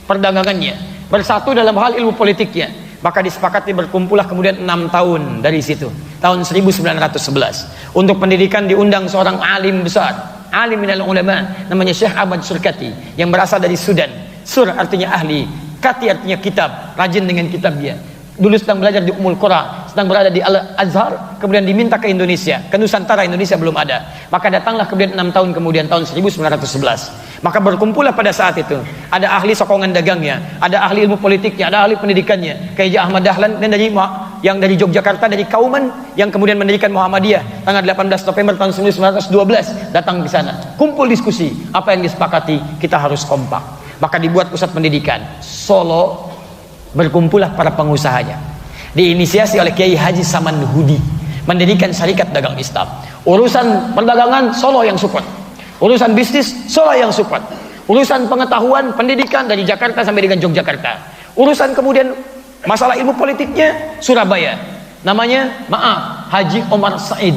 S2: perdagangannya, bersatu dalam hal ilmu politiknya. Maka disepakati berkumpullah kemudian 6 tahun dari situ, tahun 1911. Untuk pendidikan diundang seorang alim besar, alim minal ulama, namanya Syekh Ahmad Surkati, yang berasal dari Sudan. Sur artinya ahli, kati artinya kitab, rajin dengan kitabnya. Dulu sedang belajar di Ummul Qura, sedang berada di Al-Azhar, kemudian diminta ke Indonesia, ke Nusantara. Indonesia belum ada. Maka datanglah kemudian 6 tahun kemudian, tahun 1911. Maka berkumpullah pada saat itu. Ada ahli sokongan dagangnya, ada ahli ilmu politiknya, ada ahli pendidikannya. Kayak Ahmad Dahlan dan yang dari Yogyakarta, dari Kauman, yang kemudian mendirikan Muhammadiyah tanggal 18 November tahun 1912, datang di sana. Kumpul diskusi, apa yang disepakati? Kita harus kompak. Maka dibuat pusat pendidikan Solo. Berkumpullah para pengusahanya, diinisiasi oleh Kiai Haji Saman Hudi, mendirikan syarikat dagang Islam. Urusan perdagangan Solo yang support, urusan bisnis Solo yang support, urusan pengetahuan pendidikan dari Jakarta sampai dengan Yogyakarta, urusan kemudian masalah ilmu politiknya Surabaya, namanya Haji Omar Said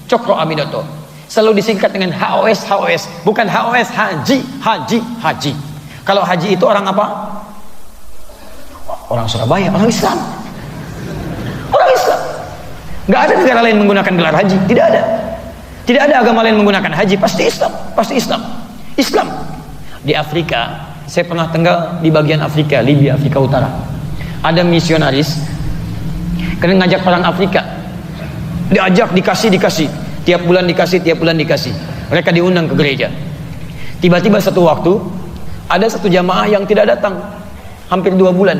S2: Cokro Aminoto, selalu disingkat dengan HOS, bukan HOS, Haji. Kalau Haji itu orang apa? Orang Surabaya, orang Islam. Nggak ada negara lain menggunakan gelar haji, tidak ada. Tidak ada agama lain menggunakan haji, pasti Islam, pasti Islam. Islam. Di Afrika, saya pernah tinggal di bagian Afrika, Libya, Afrika Utara. Ada misionaris, kalian ngajak orang Afrika, diajak, dikasih, tiap bulan dikasih. Mereka diundang ke gereja. Tiba-tiba satu waktu, ada satu jamaah yang tidak datang, hampir 2 bulan.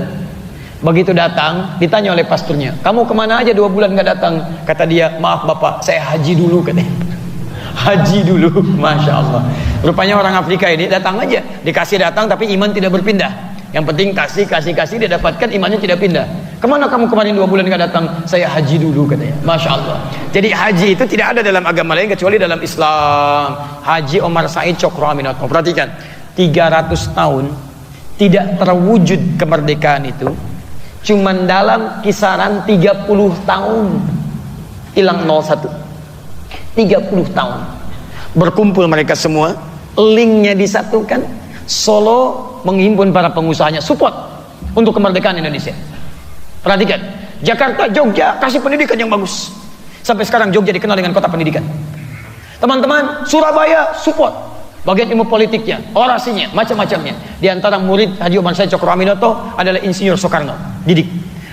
S2: Begitu datang, ditanya oleh pasturnya, kamu kemana aja 2 bulan gak datang? Kata dia, maaf bapak, saya haji dulu katanya. Haji dulu, Masya Allah. Rupanya orang Afrika ini datang aja, dikasih datang tapi iman tidak berpindah. Yang penting kasih, dia dapatkan, imannya tidak pindah. Kemana kamu kemarin 2 bulan gak datang? Saya haji dulu katanya. Masya Allah. Jadi haji itu tidak ada dalam agama lain kecuali dalam Islam. Haji Omar Said Cokro Aminoto. Perhatikan, 300 tahun tidak terwujud kemerdekaan itu, cuman dalam kisaran 30 tahun hilang 01. 30 tahun berkumpul mereka semua, linknya disatukan, Solo menghimpun para pengusahanya, support untuk kemerdekaan Indonesia. Perhatikan, Jakarta, Jogja kasih pendidikan yang bagus, sampai sekarang Jogja dikenal dengan kota pendidikan. Teman-teman, Surabaya support bagian ilmu politiknya, orasinya, macam-macamnya. Di antara murid Haji Omar Said Cokro Aminoto adalah Insinyur Soekarno. Didik.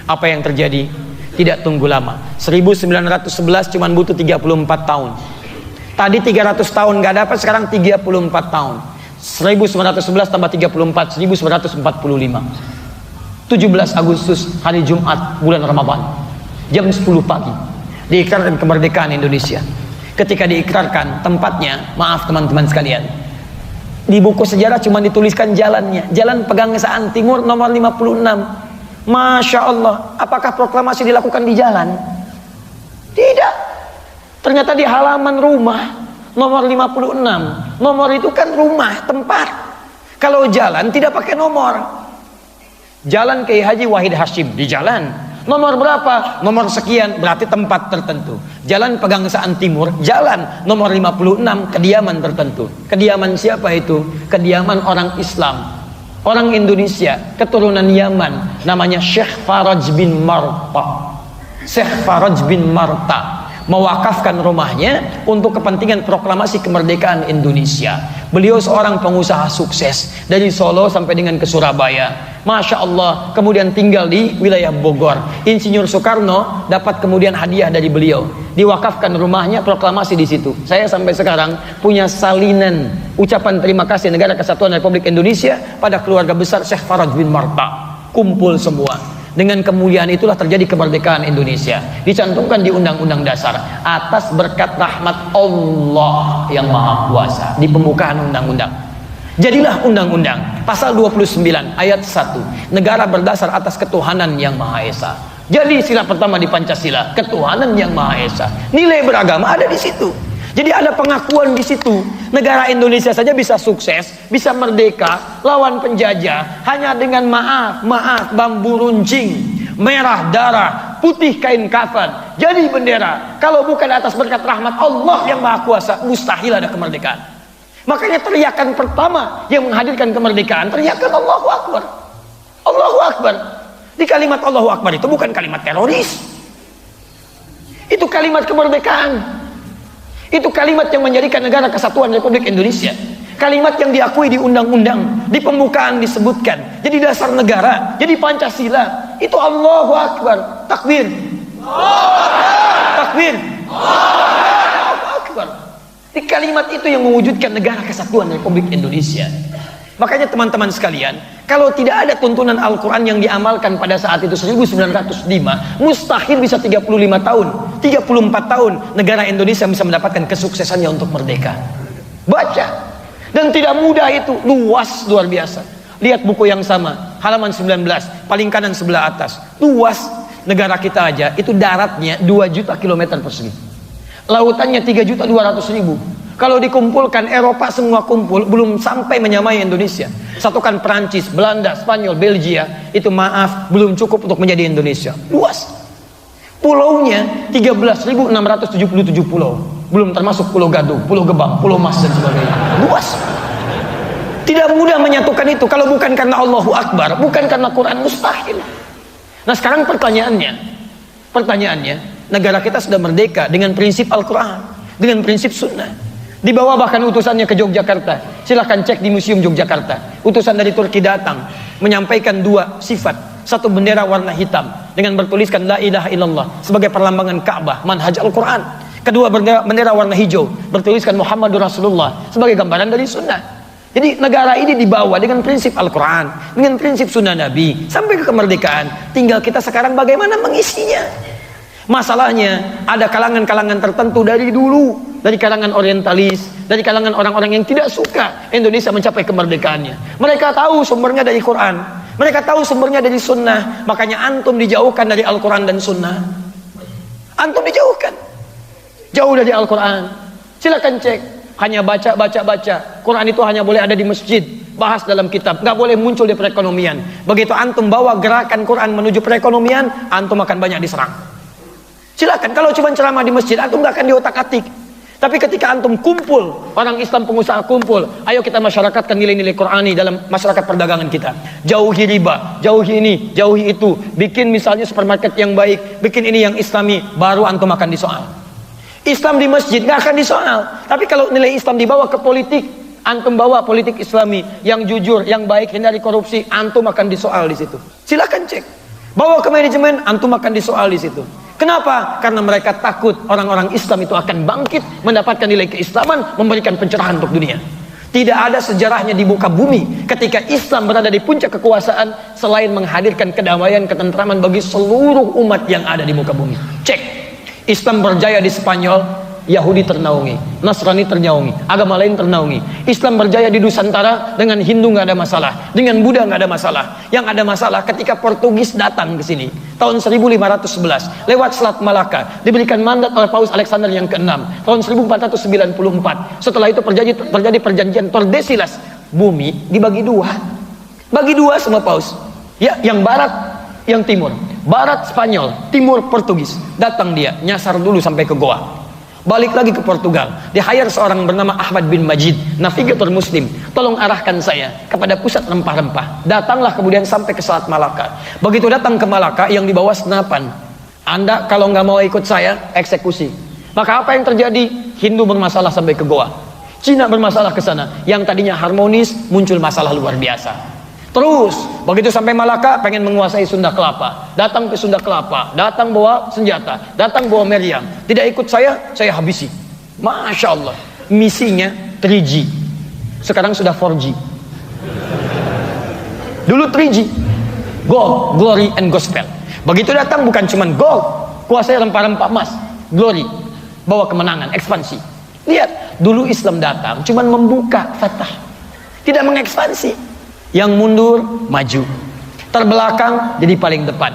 S2: Apa yang terjadi? Tidak tunggu lama. 1911 cuma butuh 34 tahun. Tadi 300 tahun gak dapat, sekarang 34 tahun. 1911 tambah 34, 1945. 17 Agustus, hari Jumat, bulan Ramadan, jam 10 pagi, diikrarkan kemerdekaan Indonesia. Ketika diikrarkan, tempatnya, maaf teman-teman sekalian, di buku sejarah cuma dituliskan jalannya, Jalan Pegangsaan Timur nomor 56. Masya Allah, apakah proklamasi dilakukan di jalan? Tidak. Ternyata di halaman rumah nomor 56. Nomor itu kan rumah, tempat. Kalau jalan tidak pakai nomor. Jalan Kiai Haji Wahid Hasyim di jalan. Nomor berapa? Nomor sekian, berarti tempat tertentu. Jalan Pegangsaan Timur, jalan nomor 56, kediaman tertentu. Kediaman siapa itu? Kediaman orang Islam, orang Indonesia, keturunan Yaman, namanya Syekh Faraj bin Marta. Syekh Faraj bin Marta mewakafkan rumahnya untuk kepentingan proklamasi kemerdekaan Indonesia. Beliau seorang pengusaha sukses dari Solo sampai dengan ke Surabaya. Masya Allah, kemudian tinggal di wilayah Bogor. Insinyur Soekarno dapat kemudian hadiah dari beliau, diwakafkan rumahnya, proklamasi di situ. Saya sampai sekarang punya salinan ucapan terima kasih Negara Kesatuan Republik Indonesia pada keluarga besar Syekh Faraj bin Marta. Kumpul semua. Dengan kemuliaan itulah terjadi kemerdekaan Indonesia. Dicantumkan di Undang-Undang Dasar atas berkat rahmat Allah yang Maha Kuasa di pembukaan undang-undang. Jadilah undang-undang pasal 29 ayat 1, negara berdasar atas ketuhanan yang Maha Esa. Jadi sila pertama di Pancasila, ketuhanan yang Maha Esa. Nilai beragama ada di situ. Jadi ada pengakuan di situ. Negara Indonesia saja bisa sukses, bisa merdeka, lawan penjajah hanya dengan maaf, bambu runcing, merah darah, putih kain kafan, jadi bendera. Kalau bukan atas berkat rahmat Allah yang Maha Kuasa, mustahil ada kemerdekaan. Makanya teriakan pertama yang menghadirkan kemerdekaan, teriakan Allahu Akbar. Allahu Akbar. Di kalimat Allahu Akbar itu bukan kalimat teroris. Itu kalimat kemerdekaan. Itu kalimat yang menjadikan Negara Kesatuan Republik Indonesia. Kalimat yang diakui di undang-undang, di pembukaan disebutkan. Jadi dasar negara, jadi Pancasila. Itu Allahu Akbar. Takbir. Takbir. Allahu Akbar. Di kalimat itu yang mewujudkan Negara Kesatuan Republik Indonesia. Makanya teman-teman sekalian, kalau tidak ada tuntunan Al-Quran yang diamalkan pada saat itu 1905, mustahil bisa 35 tahun, 34 tahun negara Indonesia bisa mendapatkan kesuksesannya untuk merdeka. Baca. Dan tidak mudah itu, luas luar biasa. Lihat buku yang sama, halaman 19, paling kanan sebelah atas. Luas negara kita aja, itu daratnya 2 juta kilometer persegi. Lautannya 3.200.000. Kalau dikumpulkan Eropa semua kumpul, belum sampai menyamai Indonesia. Satukan Perancis, Belanda, Spanyol, Belgia, itu maaf, belum cukup untuk menjadi Indonesia. Luas. Pulaunya 13.677 pulau. Belum termasuk Pulau Gadung, Pulau Gebang, Pulau Mas dan sebagainya. Luas. Tidak mudah menyatukan itu kalau bukan karena Allahu Akbar, bukan karena Quran, mustahil. Nah sekarang pertanyaannya, negara kita sudah merdeka dengan prinsip Al-Quran. dengan prinsip sunnah. Dibawa bahkan utusannya ke Yogyakarta. Silahkan cek di Museum Yogyakarta. Utusan dari Turki datang menyampaikan dua sifat. Satu bendera warna hitam dengan bertuliskan la ilaha illallah sebagai perlambangan Ka'bah, manhaj Al-Quran. Kedua bendera warna hijau bertuliskan Muhammadur Rasulullah sebagai gambaran dari sunnah. Jadi negara ini dibawa dengan prinsip Al-Quran, dengan prinsip sunnah Nabi sampai ke kemerdekaan. Tinggal kita sekarang bagaimana mengisinya. Masalahnya ada kalangan-kalangan tertentu dari dulu, dari kalangan orientalis, dari kalangan orang-orang yang tidak suka Indonesia mencapai kemerdekaannya. Mereka tahu sumbernya dari Quran, mereka tahu sumbernya dari sunnah. Makanya antum dijauhkan dari Al-Quran dan sunnah. Antum dijauhkan jauh dari Al-Quran. Silakan cek, hanya baca. Quran itu hanya boleh ada di masjid, bahas dalam kitab, nggak boleh muncul di perekonomian. Begitu antum bawa gerakan Quran menuju perekonomian, antum akan banyak diserang. Silakan, kalau cuma ceramah di masjid, antum nggak akan diotak-atik. Tapi ketika antum kumpul, orang Islam pengusaha kumpul, ayo kita masyarakatkan nilai-nilai Qurani dalam masyarakat perdagangan kita. Jauhi riba, jauhi ini, jauhi itu. Bikin misalnya supermarket yang baik, bikin ini yang Islami, baru antum akan disoal. Islam di masjid nggak akan disoal. Tapi kalau nilai Islam dibawa ke politik, antum bawa politik Islami yang jujur, yang baik, hindari korupsi, antum akan disoal di situ. Silakan cek. Bawa ke manajemen, antum akan disoal di situ. Kenapa? Karena mereka takut orang-orang Islam itu akan bangkit, mendapatkan nilai keislaman, memberikan pencerahan untuk dunia. Tidak ada sejarahnya di muka bumi ketika Islam berada di puncak kekuasaan selain menghadirkan kedamaian, ketentraman bagi seluruh umat yang ada di muka bumi. Cek. Islam berjaya di Spanyol, Yahudi ternaungi, Nasrani ternaungi, agama lain ternaungi. Islam berjaya di Nusantara, dengan Hindu nggak ada masalah, dengan Buddha nggak ada masalah. Yang ada masalah ketika Portugis datang ke sini tahun 1511 lewat Selat Malaka, diberikan mandat oleh Paus Alexander yang ke-6 tahun 1494. Setelah itu terjadi perjanjian Tordesillas, bumi dibagi dua, bagi dua sama Paus. Ya, yang barat, yang timur. Barat Spanyol, timur Portugis. Datang dia, nyasar dulu sampai ke Goa. Balik lagi ke Portugal. Dia hire seorang bernama Ahmad bin Majid, navigator muslim. Tolong arahkan saya kepada pusat rempah-rempah. Datanglah kemudian sampai ke Selat Malaka. Begitu datang ke Malaka, yang dibawa senapan. Anda kalau nggak mau ikut saya, eksekusi. Maka apa yang terjadi? Hindu bermasalah sampai ke Goa. Cina bermasalah ke sana. Yang tadinya harmonis, muncul masalah luar biasa. Terus, begitu sampai Malaka, pengen menguasai Sunda Kelapa. Datang ke Sunda Kelapa, datang bawa senjata, datang bawa meriam. Tidak ikut saya habisi. Masya Allah, misinya 3G. Sekarang sudah 4G. Dulu 3G, gold, glory, and gospel. Begitu datang bukan cuma gold, kuasai rempah-rempah emas, glory, bawa kemenangan, ekspansi. Lihat, dulu Islam datang cuma membuka fatah, tidak mengekspansi. Yang mundur, maju. Terbelakang, jadi paling depan.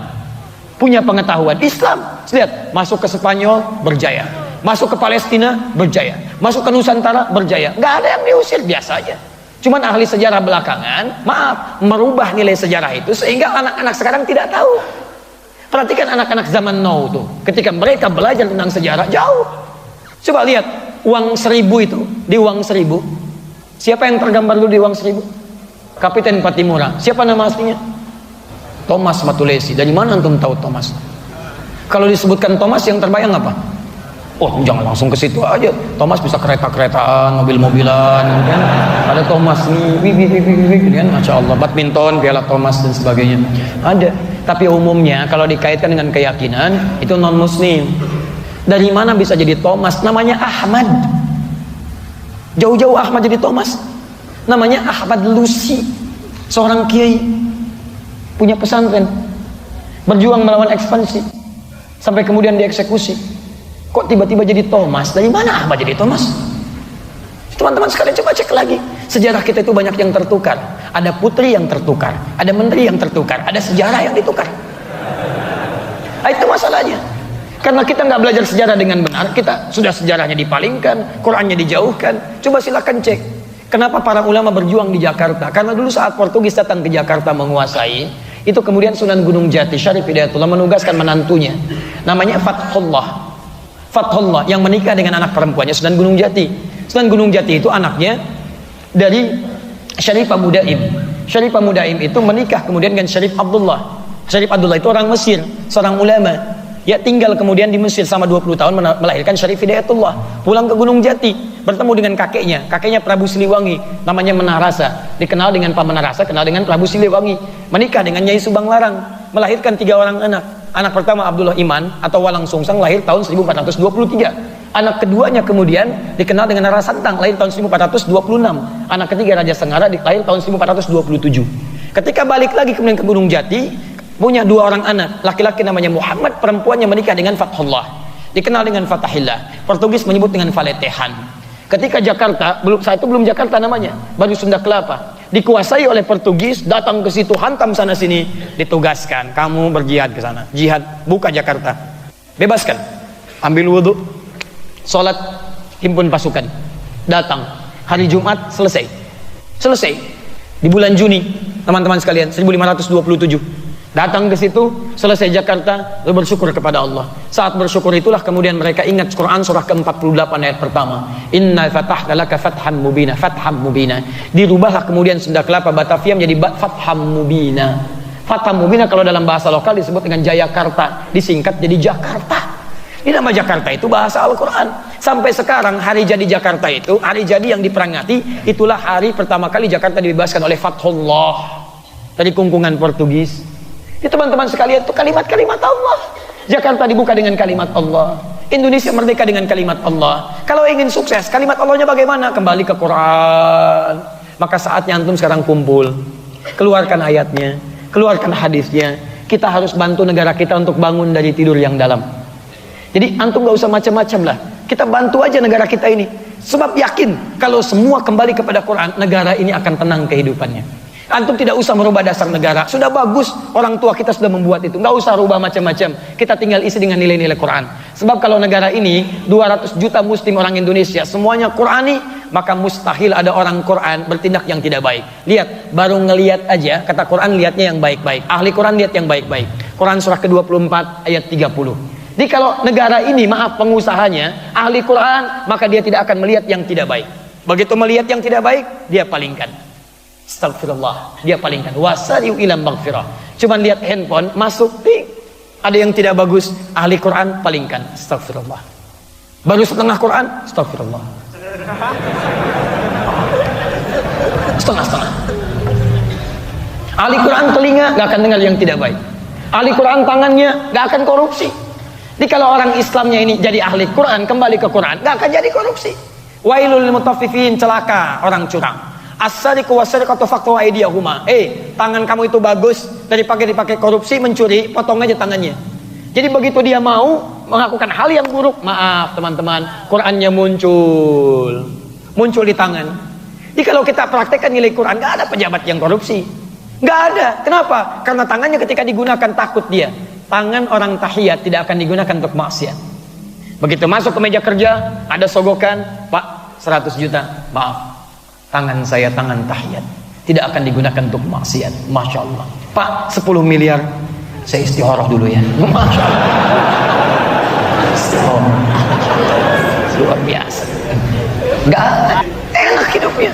S2: Punya pengetahuan Islam. Lihat, masuk ke Spanyol, berjaya. Masuk ke Palestina, berjaya. Masuk ke Nusantara, berjaya. Nggak ada yang diusir, biasa aja. Cuman ahli sejarah belakangan, maaf, merubah nilai sejarah itu sehingga anak-anak sekarang tidak tahu. Perhatikan anak-anak zaman now tuh. Ketika mereka belajar tentang sejarah, jauh. Coba lihat, uang 1000 itu. Di uang 1000, siapa yang tergambar dulu di uang 1000? Kapiten Patimura. Siapa nama aslinya? Thomas Matulesi. Dari mana antum tahu Thomas? Kalau disebutkan Thomas, yang terbayang apa? Oh, jangan langsung ke situ aja. Thomas bisa kereta-keretaan, mobil-mobilan, kan? Ada Thomas nih, kan? Masya Allah, badminton, piala Thomas dan sebagainya. Ada. Tapi umumnya kalau dikaitkan dengan keyakinan, itu non-muslim. Dari mana bisa jadi Thomas? Namanya Ahmad. Jauh-jauh Ahmad jadi Thomas. Namanya Ahmad Lusi, seorang kiai, punya pesantren, berjuang melawan ekspansi, sampai kemudian dieksekusi. Kok tiba-tiba jadi Thomas? Dari mana Ahmad jadi Thomas? Teman-teman sekalian coba cek lagi. Sejarah kita itu banyak yang tertukar. Ada putri yang tertukar, ada menteri yang tertukar, ada sejarah yang ditukar. Itu masalahnya. Karena kita nggak belajar sejarah dengan benar, kita sudah sejarahnya dipalingkan, Qurannya dijauhkan. Coba silakan cek. Kenapa para ulama berjuang di Jakarta? Karena dulu saat Portugis datang ke Jakarta menguasai, itu kemudian Sunan Gunung Jati Syarif Hidayatullah menugaskan menantunya, namanya Fathullah. Fathullah yang menikah dengan anak perempuannya Sunan Gunung Jati. Sunan Gunung Jati itu anaknya dari Syarifah Mudaim. Syarifah Mudaim itu menikah kemudian dengan Syarif Abdullah. Syarif Abdullah itu orang Mesir, seorang ulama. Ya tinggal kemudian di Mesir sama 20 tahun melahirkan Syarif Hidayatullah. Pulang ke Gunung Jati, bertemu dengan kakeknya Prabu Siliwangi, namanya Menarasa. Dikenal dengan Pak Menarasa, kenal dengan Prabu Siliwangi. Menikah dengan Nyai Subang Larang, melahirkan 3 orang anak. Anak pertama Abdullah Iman atau Walang Sungsang, lahir tahun 1423. Anak keduanya kemudian dikenal dengan Rara Santang, lahir tahun 1426. Anak ketiga Raja Senggara, lahir tahun 1427. Ketika balik lagi kemudian ke Gunung Jati, punya 2 orang anak, laki-laki namanya Muhammad, perempuannya menikah dengan Fathullah, dikenal dengan Fatahillah, Portugis menyebut dengan Valetehan. Ketika Jakarta, saat itu belum Jakarta namanya, baru Sunda Kelapa, dikuasai oleh Portugis, datang ke situ, hantam sana sini, ditugaskan, kamu berjihad ke sana, jihad, buka Jakarta, bebaskan, ambil wudhu, sholat, himpun pasukan, datang, hari Jumat selesai, di bulan Juni, teman-teman sekalian, 1527, datang ke situ, selesai Jakarta, lalu bersyukur kepada Allah. Saat bersyukur itulah kemudian mereka ingat Quran surah ke-48 ayat pertama, Inna fatahna laka fatham mubina, fatham mubina. Dirubahlah kemudian Sunda Kelapa Batavia menjadi fatham mubina. Fatham mubina kalau dalam bahasa lokal disebut dengan Jayakarta, disingkat jadi Jakarta. Ini nama Jakarta itu bahasa Al-Quran. Sampai sekarang hari jadi Jakarta itu, hari jadi yang diperingati, itulah hari pertama kali Jakarta dibebaskan oleh Fathullah dari kungkungan Portugis. Itu teman-teman sekalian, itu kalimat-kalimat Allah. Jakarta dibuka dengan kalimat Allah, Indonesia merdeka dengan kalimat Allah. Kalau ingin sukses, kalimat Allahnya bagaimana? Kembali ke Quran. Maka saatnya antum sekarang kumpul, keluarkan ayatnya, keluarkan hadisnya. Kita harus bantu negara kita untuk bangun dari tidur yang dalam. Jadi antum gak usah macam-macam lah, kita bantu aja negara kita ini. Sebab yakin kalau semua kembali kepada Quran, negara ini akan tenang kehidupannya. Antum tidak usah merubah dasar negara, sudah bagus, orang tua kita sudah membuat itu, nggak usah rubah macam-macam. Kita tinggal isi dengan nilai-nilai Quran. Sebab kalau negara ini 200 juta muslim orang Indonesia semuanya Qurani, maka mustahil ada orang Quran bertindak yang tidak baik. Lihat, baru ngelihat aja, kata Quran lihatnya yang baik-baik. Ahli Quran lihat yang baik-baik. Quran surah ke-24 ayat 30. Jadi kalau negara ini, maaf, pengusahanya ahli Quran, maka dia tidak akan melihat yang tidak baik. Begitu melihat yang tidak baik, dia palingkan. Astagfirullah, dia palingkan. Wasari'u ila maghfirah. Cuman lihat handphone, masuk, ting, ada yang tidak bagus, ahli Quran palingkan. Astagfirullah. Baru setengah Quran, astagfirullah. Setengah-setengah. Ahli Quran telinga gak akan dengar yang tidak baik. Ahli Quran tangannya gak akan korupsi. Jadi kalau orang Islamnya ini jadi ahli Quran, kembali ke Quran, gak akan jadi korupsi. Wailul mutaffifin, celaka orang curang. As-sariqu was-sariqatu faqtu aydiyahuma. Tangan kamu itu bagus, daripada dipakai korupsi, mencuri, potong aja tangannya. Jadi begitu dia mau melakukan hal yang buruk, maaf teman-teman, Qurannya muncul di tangan. Jadi kalau kita praktekkan nilai Quran, gak ada pejabat yang korupsi, gak ada. Kenapa? Karena tangannya ketika digunakan takut dia. Tangan orang tahiyat tidak akan digunakan untuk maksiat. Begitu masuk ke meja kerja, ada sogokan, Pak 100 juta, maaf, tangan saya tangan tahiyat, tidak akan digunakan untuk maksiat. Masya Allah. Pak 10 miliar, saya istikharah dulu ya. Masya Allah. Istikharah. Luar biasa. Gak enak hidupnya.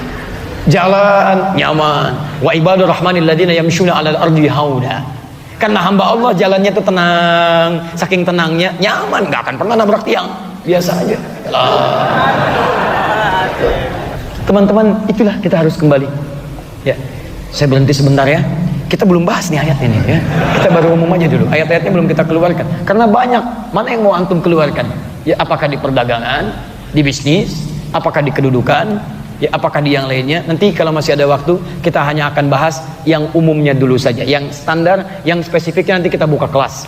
S2: Jalan nyaman. Wa ibadur rahmanil ladina yamshuna 'alal ardi hauda. Karena hamba Allah jalannya itu tenang, saking tenangnya nyaman, nggak akan pernah nabrak tiang, biasa aja. Teman-teman, itulah kita harus kembali. Ya, saya berhenti sebentar ya. Kita belum bahas nih ayat ini ya. Kita baru umum aja dulu. Ayat-ayatnya belum kita keluarkan. Karena banyak, mana yang mau antum keluarkan? Ya, apakah di perdagangan, di bisnis, apakah di kedudukan? Ya, apakah di yang lainnya? Nanti kalau masih ada waktu, kita hanya akan bahas yang umumnya dulu saja. Yang standar, yang spesifiknya nanti kita buka kelas.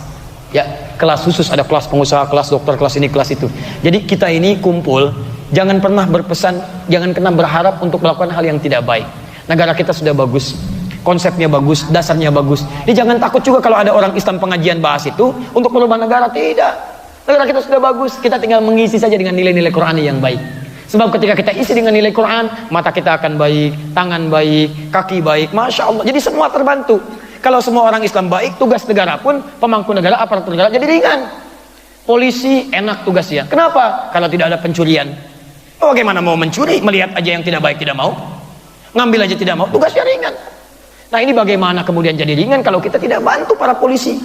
S2: Ya, kelas khusus, ada kelas pengusaha, kelas dokter, kelas ini, kelas itu. Jadi kita ini kumpul, jangan pernah berpesan, jangan pernah berharap untuk melakukan hal yang tidak baik. Negara kita sudah bagus, konsepnya bagus, dasarnya bagus. Jadi jangan takut juga kalau ada orang Islam pengajian bahas itu untuk merubah negara, tidak. Negara kita sudah bagus, kita tinggal mengisi saja dengan nilai-nilai Qur'ani yang baik. Sebab ketika kita isi dengan nilai Quran, mata kita akan baik, tangan baik, kaki baik, Masya Allah. Jadi semua terbantu. Kalau semua orang Islam baik, tugas negara pun, pemangku negara, aparatur negara jadi ringan. Polisi enak tugasnya. Kenapa? Kalau tidak ada pencurian. Bagaimana mau mencuri? Melihat aja yang tidak baik tidak mau. Ngambil aja tidak mau, tugasnya ringan. Nah ini bagaimana kemudian jadi ringan kalau kita tidak bantu para polisi,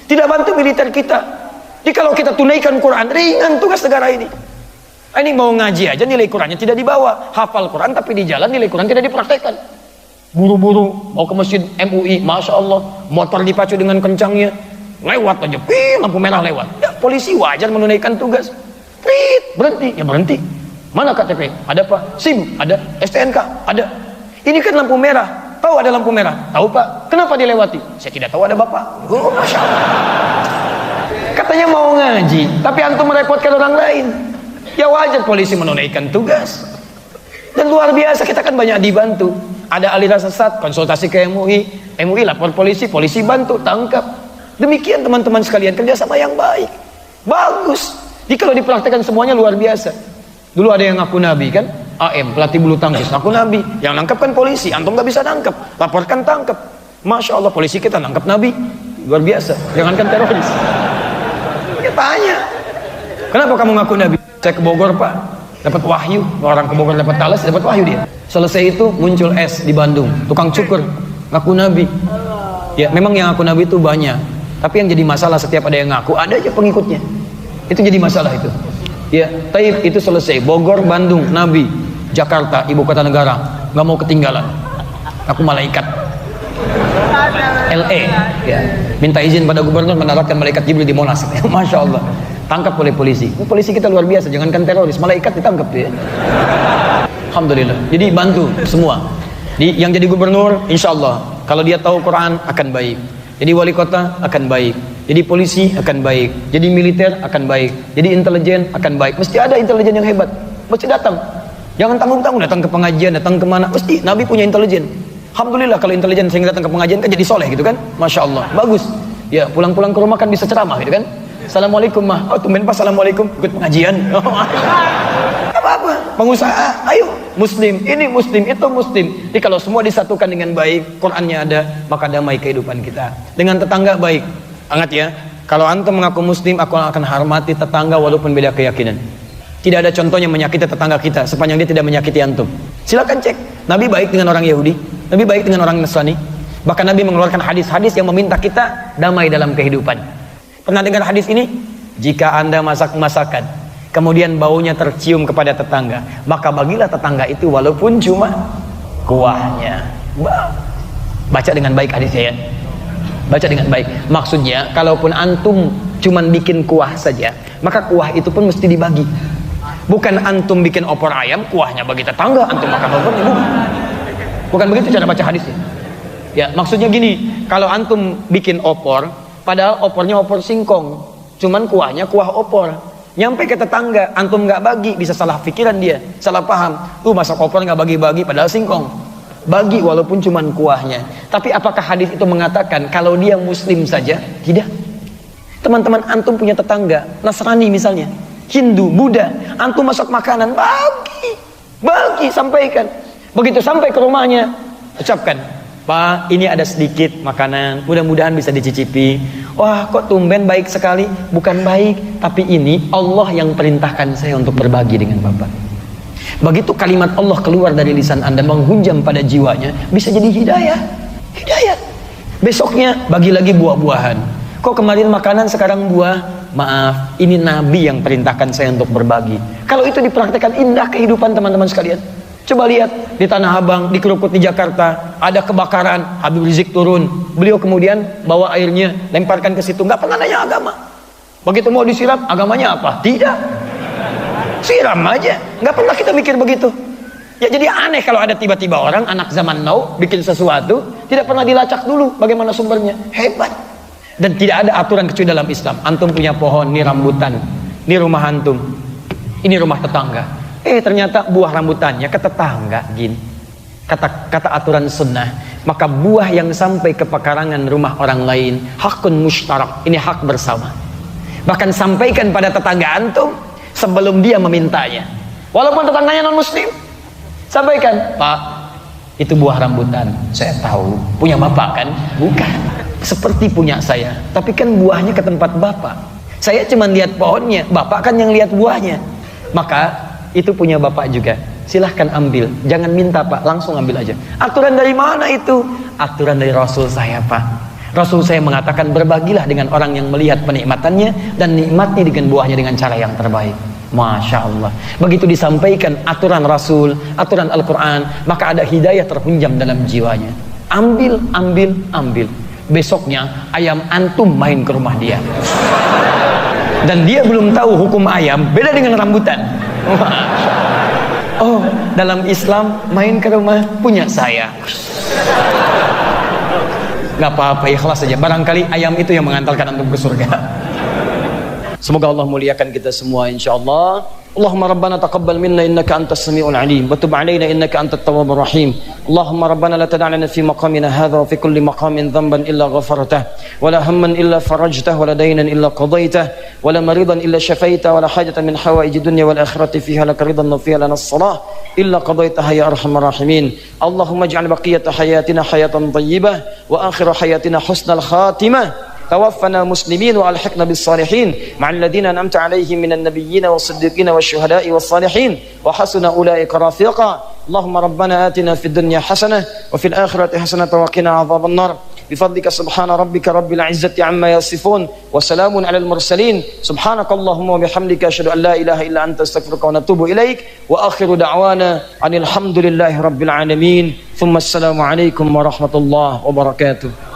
S2: tidak bantu militer kita. Jadi kalau kita tunaikan Quran, ringan tugas negara ini. Ini mau ngaji aja nilai Qurannya tidak dibawa, hafal Quran tapi di jalan nilai Quran tidak dipraktekkan. Buru-buru mau ke masjid MUI, masya Allah, motor dipacu dengan kencangnya, lewat aja, lampu merah lewat. Ya, polisi wajar menunaikan tugas. Berhenti, ya berhenti. Mana KTP? Ada Pak. SIM? Ada. STNK? Ada. Ini kan lampu merah. Tahu ada lampu merah? Tahu Pak. Kenapa dilewati? Saya tidak tahu, ada Bapak. Oh, masya Allah. Katanya mau ngaji, tapi antum merepotkan orang lain. Ya wajar polisi menunaikan tugas. Dan luar biasa, kita kan banyak dibantu. Ada aliran sesat, konsultasi ke MUI, MUI lapor polisi, polisi bantu, tangkap. Demikian teman-teman sekalian, kerjasama yang baik, bagus. Jadi kalau dipraktekkan semuanya luar biasa. Dulu ada yang ngaku nabi kan, AM pelatih bulu tangkis ngaku nabi, yang nangkap kan polisi, antum nggak bisa nangkap, laporkan tangkap. Masya Allah, polisi kita nangkap nabi, luar biasa. Jangankan teroris. Kita tanya, kenapa kamu ngaku nabi? Saya ke Bogor Pak, dapat wahyu. Orang ke Bogor dapat talas, dapat wahyu dia. Selesai itu muncul S di Bandung, tukang cukur ngaku nabi. Ya memang yang ngaku nabi itu banyak, tapi yang jadi masalah setiap ada yang ngaku, ada aja pengikutnya. Itu jadi masalah itu. Ya, Taib itu selesai. Bogor, Bandung, Nabi, Jakarta, ibu kota negara, nggak mau ketinggalan. Aku malaikat. LA, ya, minta izin pada gubernur mendaratkan malaikat Jibril di Monas. Masya Allah. Tangkap oleh polisi. Polisi kita luar biasa, jangankan teroris, malaikat ditangkap tuh ya. Alhamdulillah. Jadi bantu semua. Yang jadi gubernur, insya Allah, kalau dia tahu Quran akan baik. Jadi wali kota akan baik. Jadi polisi akan baik. Jadi militer akan baik. Jadi intelijen akan baik. Mesti ada intelijen yang hebat. Mesti datang. Jangan tanggung-tanggung datang ke pengajian, datang kemana. Mesti Nabi punya intelijen. Alhamdulillah kalau intelijen sehingga datang ke pengajian kan jadi soleh gitu kan. Masya Allah. Bagus. Ya pulang-pulang ke rumah kan bisa ceramah gitu kan. Assalamualaikum mah. Oh tumben pas assalamualaikum ikut pengajian. Apa-apa. Pengusaha. Ayo. Muslim. Ini muslim. Itu muslim. Jadi kalau semua disatukan dengan baik, Qurannya ada, maka damai kehidupan kita. Dengan tetangga baik. Ingat ya, kalau antum mengaku muslim, aku akan hormati tetangga walaupun beda keyakinan. Tidak ada contohnya menyakiti tetangga kita sepanjang dia tidak menyakiti antum. Silakan cek. Nabi baik dengan orang Yahudi, Nabi baik dengan orang Nasrani. Bahkan Nabi mengeluarkan hadis-hadis yang meminta kita damai dalam kehidupan. Pernah dengar hadis ini? Jika Anda masak masakan, kemudian baunya tercium kepada tetangga, maka bagilah tetangga itu walaupun cuma kuahnya. Baca dengan baik hadisnya ya. Baca dengan baik. Maksudnya, kalaupun antum cuman bikin kuah saja, maka kuah itu pun mesti dibagi. Bukan antum bikin opor ayam, kuahnya bagi tetangga, antum makan opornya. Bukan begitu cara baca hadisnya. Ya, maksudnya gini, kalau antum bikin opor, padahal opornya opor singkong, cuman kuahnya kuah opor. Nyampe ke tetangga, antum nggak bagi, bisa salah pikiran dia, salah paham. Masak opor nggak bagi-bagi, padahal singkong. Bagi walaupun cuman kuahnya. Tapi apakah hadis itu mengatakan kalau dia muslim saja? Tidak. Teman-teman antum punya tetangga Nasrani misalnya, Hindu, Buddha, antum masak makanan, bagi, sampaikan. Begitu sampai ke rumahnya, ucapkan, Pak, ini ada sedikit makanan, mudah-mudahan bisa dicicipi. Wah, kok tumben baik sekali. Bukan baik, tapi ini Allah yang perintahkan saya untuk berbagi dengan Bapak. Begitu kalimat Allah keluar dari lisan Anda menghunjam pada jiwanya, bisa jadi hidayah. Besoknya bagi lagi buah-buahan. Kok kemarin makanan sekarang buah? Maaf, ini Nabi yang perintahkan saya untuk berbagi. Kalau itu dipraktekkan, indah kehidupan teman-teman sekalian. Coba lihat di Tanah Abang, di Krukut di Jakarta, ada kebakaran, Habib Rizik turun. Beliau kemudian bawa airnya, lemparkan ke situ, nggak pernah nanya agama. Begitu mau disiram, agamanya apa? Tidak. Siram aja, nggak pernah kita mikir begitu. Ya jadi aneh kalau ada tiba-tiba orang anak zaman now bikin sesuatu tidak pernah dilacak dulu bagaimana sumbernya. Hebat. Dan tidak ada aturan kecuali dalam Islam. Antum punya pohon, ini rambutan, ini rumah antum, ini rumah tetangga. Ternyata buah rambutannya ke tetangga, gini. Kata aturan sunnah, maka buah yang sampai ke pekarangan rumah orang lain hakun mushtarak, ini hak bersama. Bahkan sampaikan pada tetangga antum sebelum dia memintanya, walaupun tetangganya non muslim, sampaikan, Pak, itu buah rambutan, saya tahu punya bapak kan? Bukan, seperti punya saya, tapi kan buahnya ke tempat bapak, saya cuma lihat pohonnya, bapak kan yang lihat buahnya, maka itu punya bapak juga, silahkan ambil, jangan minta Pak, langsung ambil aja. Aturan dari mana itu? Aturan dari Rasul saya Pak. Rasul saya mengatakan, berbagilah dengan orang yang melihat penikmatannya dan nikmati dengan buahnya dengan cara yang terbaik. Masya Allah. Begitu disampaikan aturan Rasul, aturan Al-Quran, maka ada hidayah terhunjam dalam jiwanya. Ambil, ambil, ambil. Besoknya ayam antum main ke rumah dia. Dan dia belum tahu hukum ayam, beda dengan rambutan. Oh, dalam Islam main ke rumah punya saya. Gak apa-apa, ikhlas saja. Barangkali ayam itu yang mengantarkan antum ke surga. Semoga Allah muliakan kita semua insyaallah. Allahumma rabbana taqabbal minna innaka antas samiul alim wa tub alaina innaka antat tawwabur rahim. Allahumma rabbana la tad'a lana fi maqamina hadha wa fi kulli maqamin dhanban illa ghafartah wa la hamman illa farajtah wa la daynan illa qadaitah wa la maridan illa shafaitah wa la hajatan min hawaiji dunya wal akhirati fiha lak ridan wa fiha lana as-salah illa qadaitaha ya arhamar rahimin. Allahumma ij'al baqiyata hayatina hayatan thayyibah wa akhir hayatina husnal khatimah. توفنا مسلمين والحقنا بالصالحين مع الذين أنعمت عليهم من النبيين والصديقين والشهداء والصالحين وحسن أولئك رفيقا. اللهم ربنا آتنا في الدنيا حسنة وفي الآخرة حسنة وقنا عذاب النار بفضلك سبحان ربك رب العزة عما يصفون وسلام على المرسلين سبحانك اللهم وبحمدك أشهد أن لا إله إلا أنت أستغفرك ونتوب إليك وآخر دعوانا أن الحمد لله رب العالمين ثم السلام عليكم ورحمة الله وبركاته.